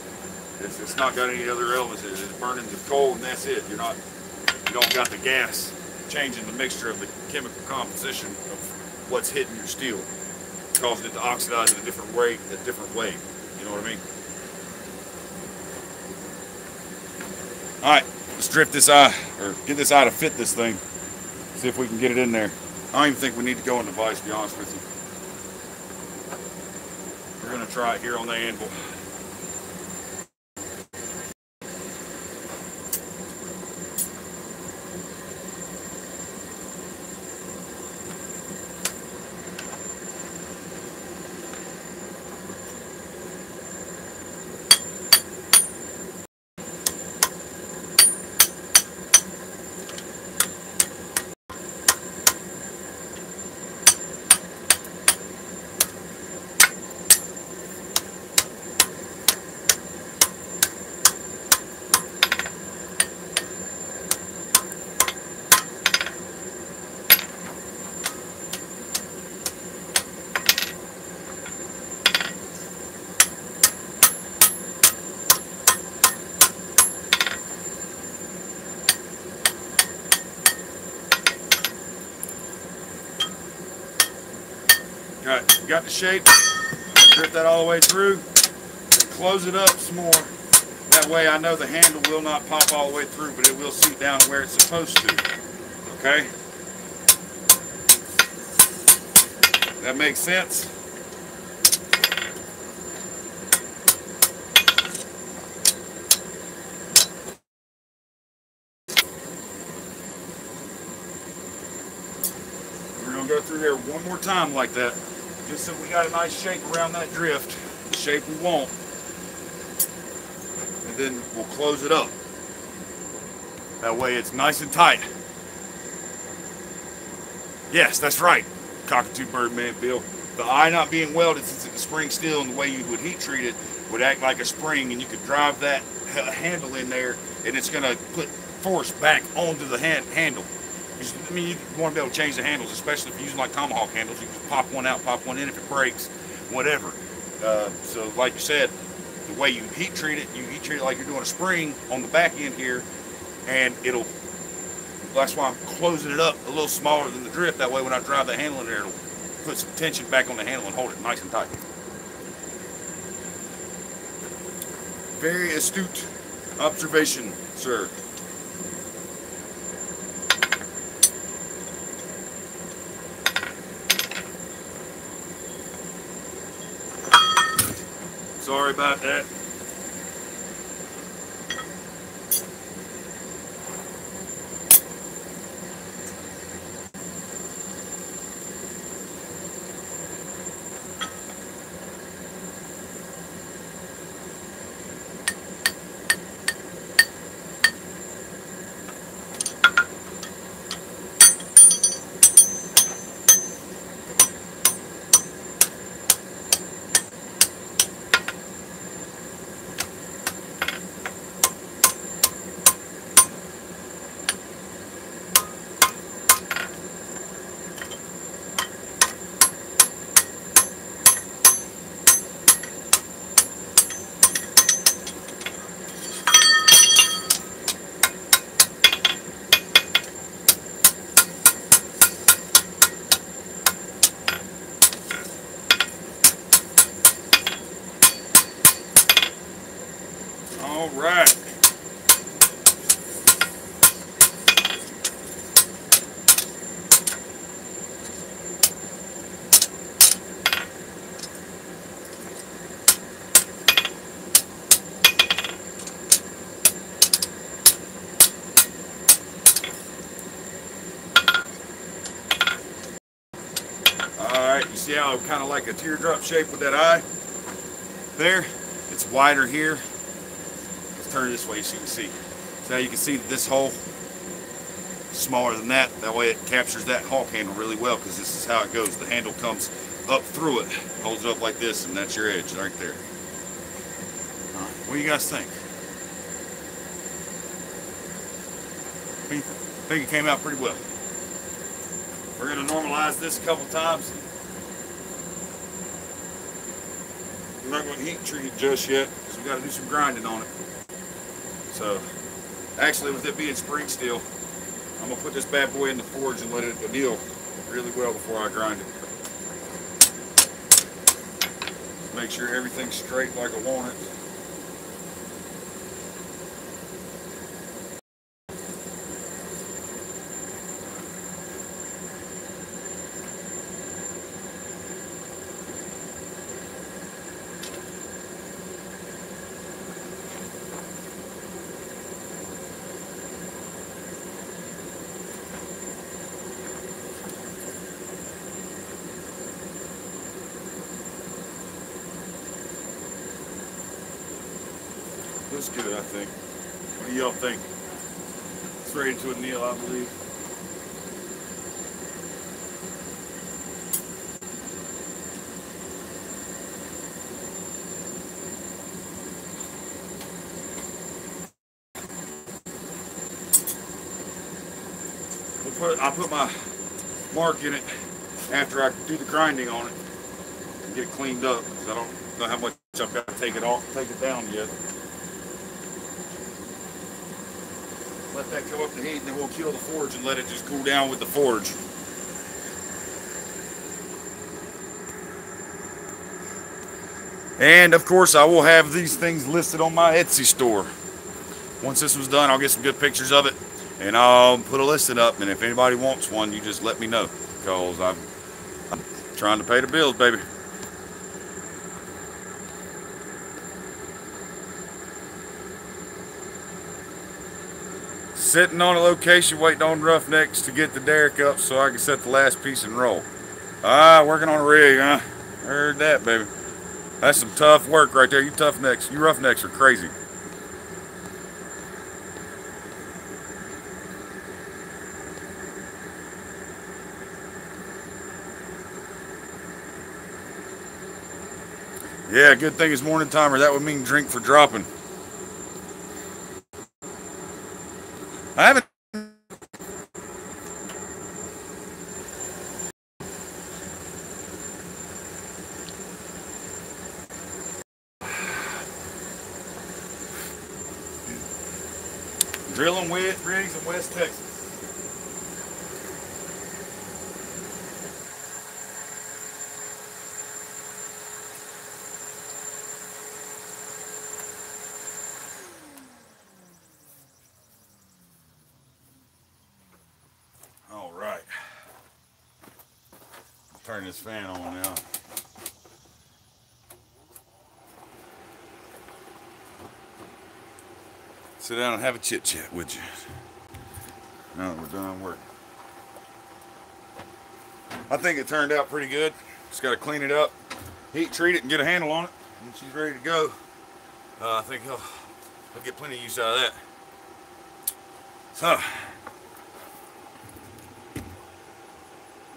it's not got any other elements. It's burning the coal and that's it. You don't got the gas changing the mixture of the chemical composition of what's hitting your steel, causing it to oxidize at a different rate, a different way. You know what I mean? All right, let's drift this eye, or get this eye to fit this thing. See if we can get it in there. I don't even think we need to go in the vise, to be honest with you. We're gonna try it here on the anvil. Alright, got the shape, drift that all the way through, close it up some more. That way I know the handle will not pop all the way through, but it will seat down where it's supposed to. Okay? That makes sense? We're going to go through here one more time like that, just so we got a nice shape around that drift, the shape we want, and then we'll close it up. That way it's nice and tight. Yes, that's right, cockatoo birdman Bill. The eye not being welded, since it's a spring steel, and the way you would heat treat it would act like a spring, and you could drive that handle in there, and it's going to put force back onto the handle. I mean, you want to be able to change the handles, especially if you're using like tomahawk handles. You can just pop one out, pop one in if it breaks, whatever. So like you said, the way you heat treat it like you're doing a spring on the back end here, and that's why I'm closing it up a little smaller than the drift. That way when I drive the handle in there, it'll put some tension back on the handle and hold it nice and tight. Very astute observation, sir. Sorry about that. All right. You see how kind of like a teardrop shape with that eye there? It's wider here. Let's turn it this way so you can see. So now you can see that this hole is smaller than that. That way it captures that hawk handle really well, because this is how it goes. The handle comes up through it, holds it up like this, and that's your edge right there. All right, what do you guys think? I think it came out pretty well. We're going to normalize this a couple times. I'm not going to heat treat it just yet because we got to do some grinding on it. So, actually, with it being spring steel, I'm going to put this bad boy in the forge and let it anneal really well before I grind it. Make sure everything's straight like I want it. Looks good, I think. What do y'all think? It's ready to anneal, I believe. I'll put my mark in it after I do the grinding on it and get it cleaned up, because I don't know how much I've got to take it down yet. Let that come up to heat, and then we'll kill the forge and let it just cool down with the forge. And of course, I will have these things listed on my Etsy store. Once this was done, I'll get some good pictures of it, and I'll put a listing up. And if anybody wants one, you just let me know, because I'm trying to pay the bills, baby. Sitting on a location waiting on Roughnecks to get the derrick up so I can set the last piece and roll. Working on a rig, huh? Heard that, baby. That's some tough work right there. You Roughnecks are crazy. Yeah, good thing it's morning timer. That would mean drink for dropping. I haven't. Drilling with rigs in West Texas. All right. Turn this fan on now. Sit down and have a chit chat with you. Now that we're done working. I think it turned out pretty good. Just got to clean it up, heat treat it, and get a handle on it. And she's ready to go. I think I'll get plenty of use out of that. So,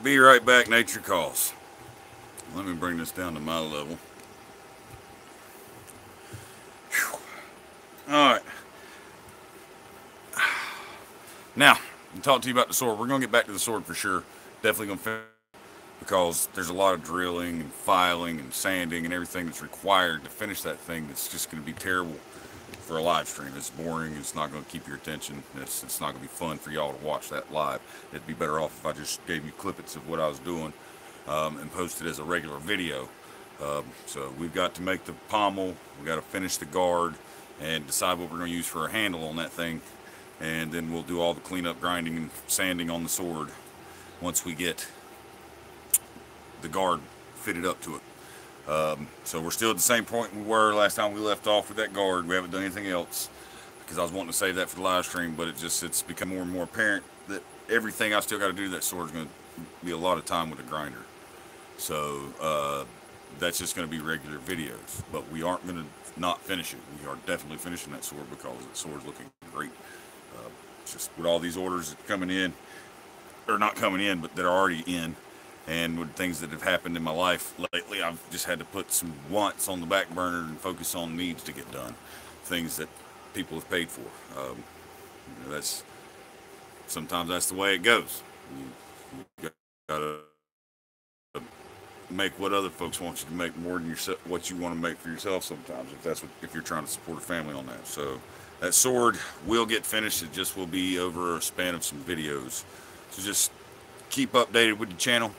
be right back, nature calls. Let me bring this down to my level. Whew. All right. Now, I'll talk to you about the sword. We're going to get back to the sword for sure. Definitely going to finish, because there's a lot of drilling and filing and sanding and everything that's required to finish that thing. That's just going to be terrible for a live stream. It's boring. It's not going to keep your attention. It's not going to be fun for y'all to watch that live. It'd be better off if I just gave you clippets of what I was doing and posted as a regular video. So we've got to make the pommel. We've got to finish the guard and decide what we're going to use for a handle on that thing. And then we'll do all the cleanup, grinding, and sanding on the sword once we get the guard fitted up to it. So we're still at the same point we were last time we left off with that guard. We haven't done anything else, because I was wanting to save that for the live stream, but it's become more and more apparent that everything I still got to do to that sword is going to be a lot of time with a grinder. So that's just going to be regular videos, but we aren't going to not finish it. We are definitely finishing that sword, because the sword's looking great. Just with all these orders coming in, or not coming in, but that are already in, and with things that have happened in my life lately, I've just had to put some wants on the back burner and focus on needs to get done, things that people have paid for. You know, sometimes that's the way it goes. You gotta make what other folks want you to make more than what you want to make for yourself sometimes, if you're trying to support a family on that. So that sword will get finished. It just will be over a span of some videos. So just keep updated with the channel,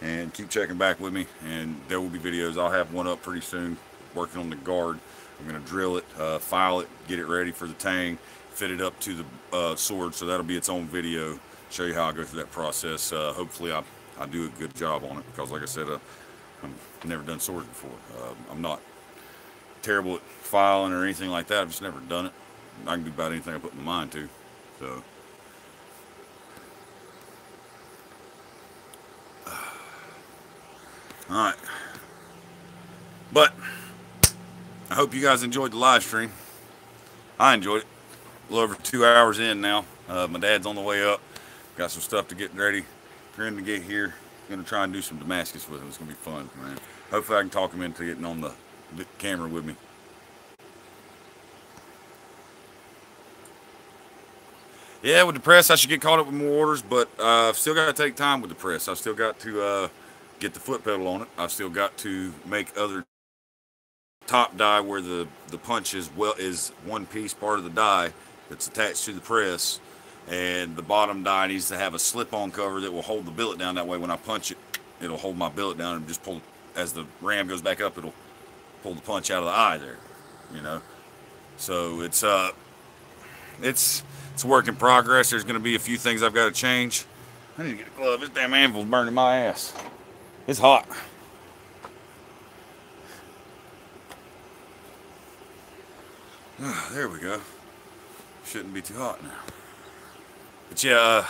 and keep checking back with me, and there will be videos. I'll have one up pretty soon working on the guard. I'm going to drill it, file it, get it ready for the tang, fit it up to the sword, so that'll be its own video, show you how I go through that process. Hopefully I do a good job on it, because like I said, I've never done swords before. I'm not terrible at filing or anything like that. I've just never done it. I can do about anything I put my mind to. So alright, but I hope you guys enjoyed the live stream. I enjoyed it. A little over 2 hours in now. My dad's on the way up. Got some stuff to get ready for him to get here. Gonna try and do some Damascus with him. It's gonna be fun, man. Hopefully I can talk him into getting on the camera with me. Yeah, with the press, I should get caught up with more orders, but I've still got to take time with the press. I've still got to get the foot pedal on it. I've still got to make other top die where the punch is one piece part of the die that's attached to the press, and the bottom die needs to have a slip-on cover that will hold the billet down. That way when I punch it, it'll hold my billet down, and just pull, as the ram goes back up, it'll pull the punch out of the eye there, you know. So it's a work in progress. There's going to be a few things I've got to change. I need to get a glove. This damn anvil's burning my ass. It's hot. There we go. Shouldn't be too hot now. But yeah,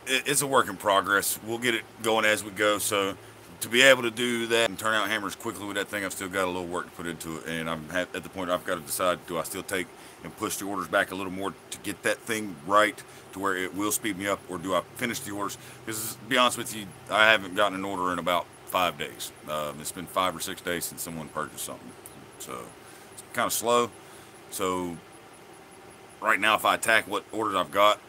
it's a work in progress. We'll get it going as we go. So to be able to do that and turn out hammers quickly with that thing, I've still got a little work to put into it. And I'm at the point I've got to decide, do I still take and push the orders back a little more to get that thing right to where it will speed me up, or do I finish the orders? Because to be honest with you, I haven't gotten an order in about 5 days. It's been 5 or 6 days since someone purchased something. So it's kind of slow. So right now, if I attack what orders I've got,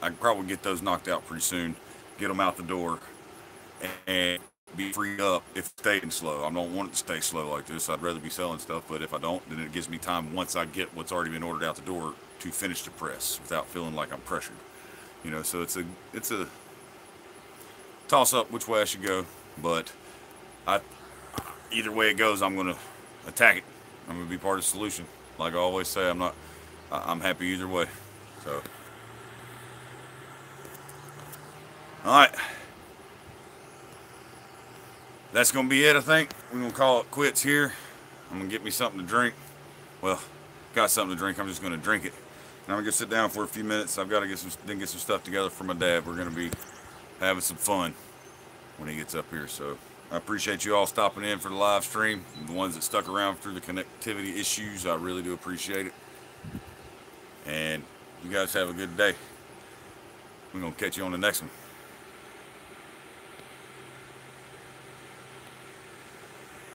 I can probably get those knocked out pretty soon, get them out the door, and be freed up if it's staying slow. I don't want it to stay slow like this. I'd rather be selling stuff, but if I don't, then it gives me time, once I get what's already been ordered out the door, to finish the press without feeling like I'm pressured. You know, so it's a toss up which way I should go, but either way it goes, I'm gonna attack it. I'm gonna be part of the solution. Like I always say, I'm happy either way. So all right, that's gonna be it. I think we're gonna call it quits here. I'm gonna get me something to drink. Well, got something to drink. I'm just gonna drink it, and I'm gonna go sit down for a few minutes. I've got to get some stuff together for my dad. We're gonna be having some fun when he gets up here. So I appreciate you all stopping in for the live stream. The ones that stuck around through the connectivity issues, I really do appreciate it. And you guys have a good day. We're gonna catch you on the next one.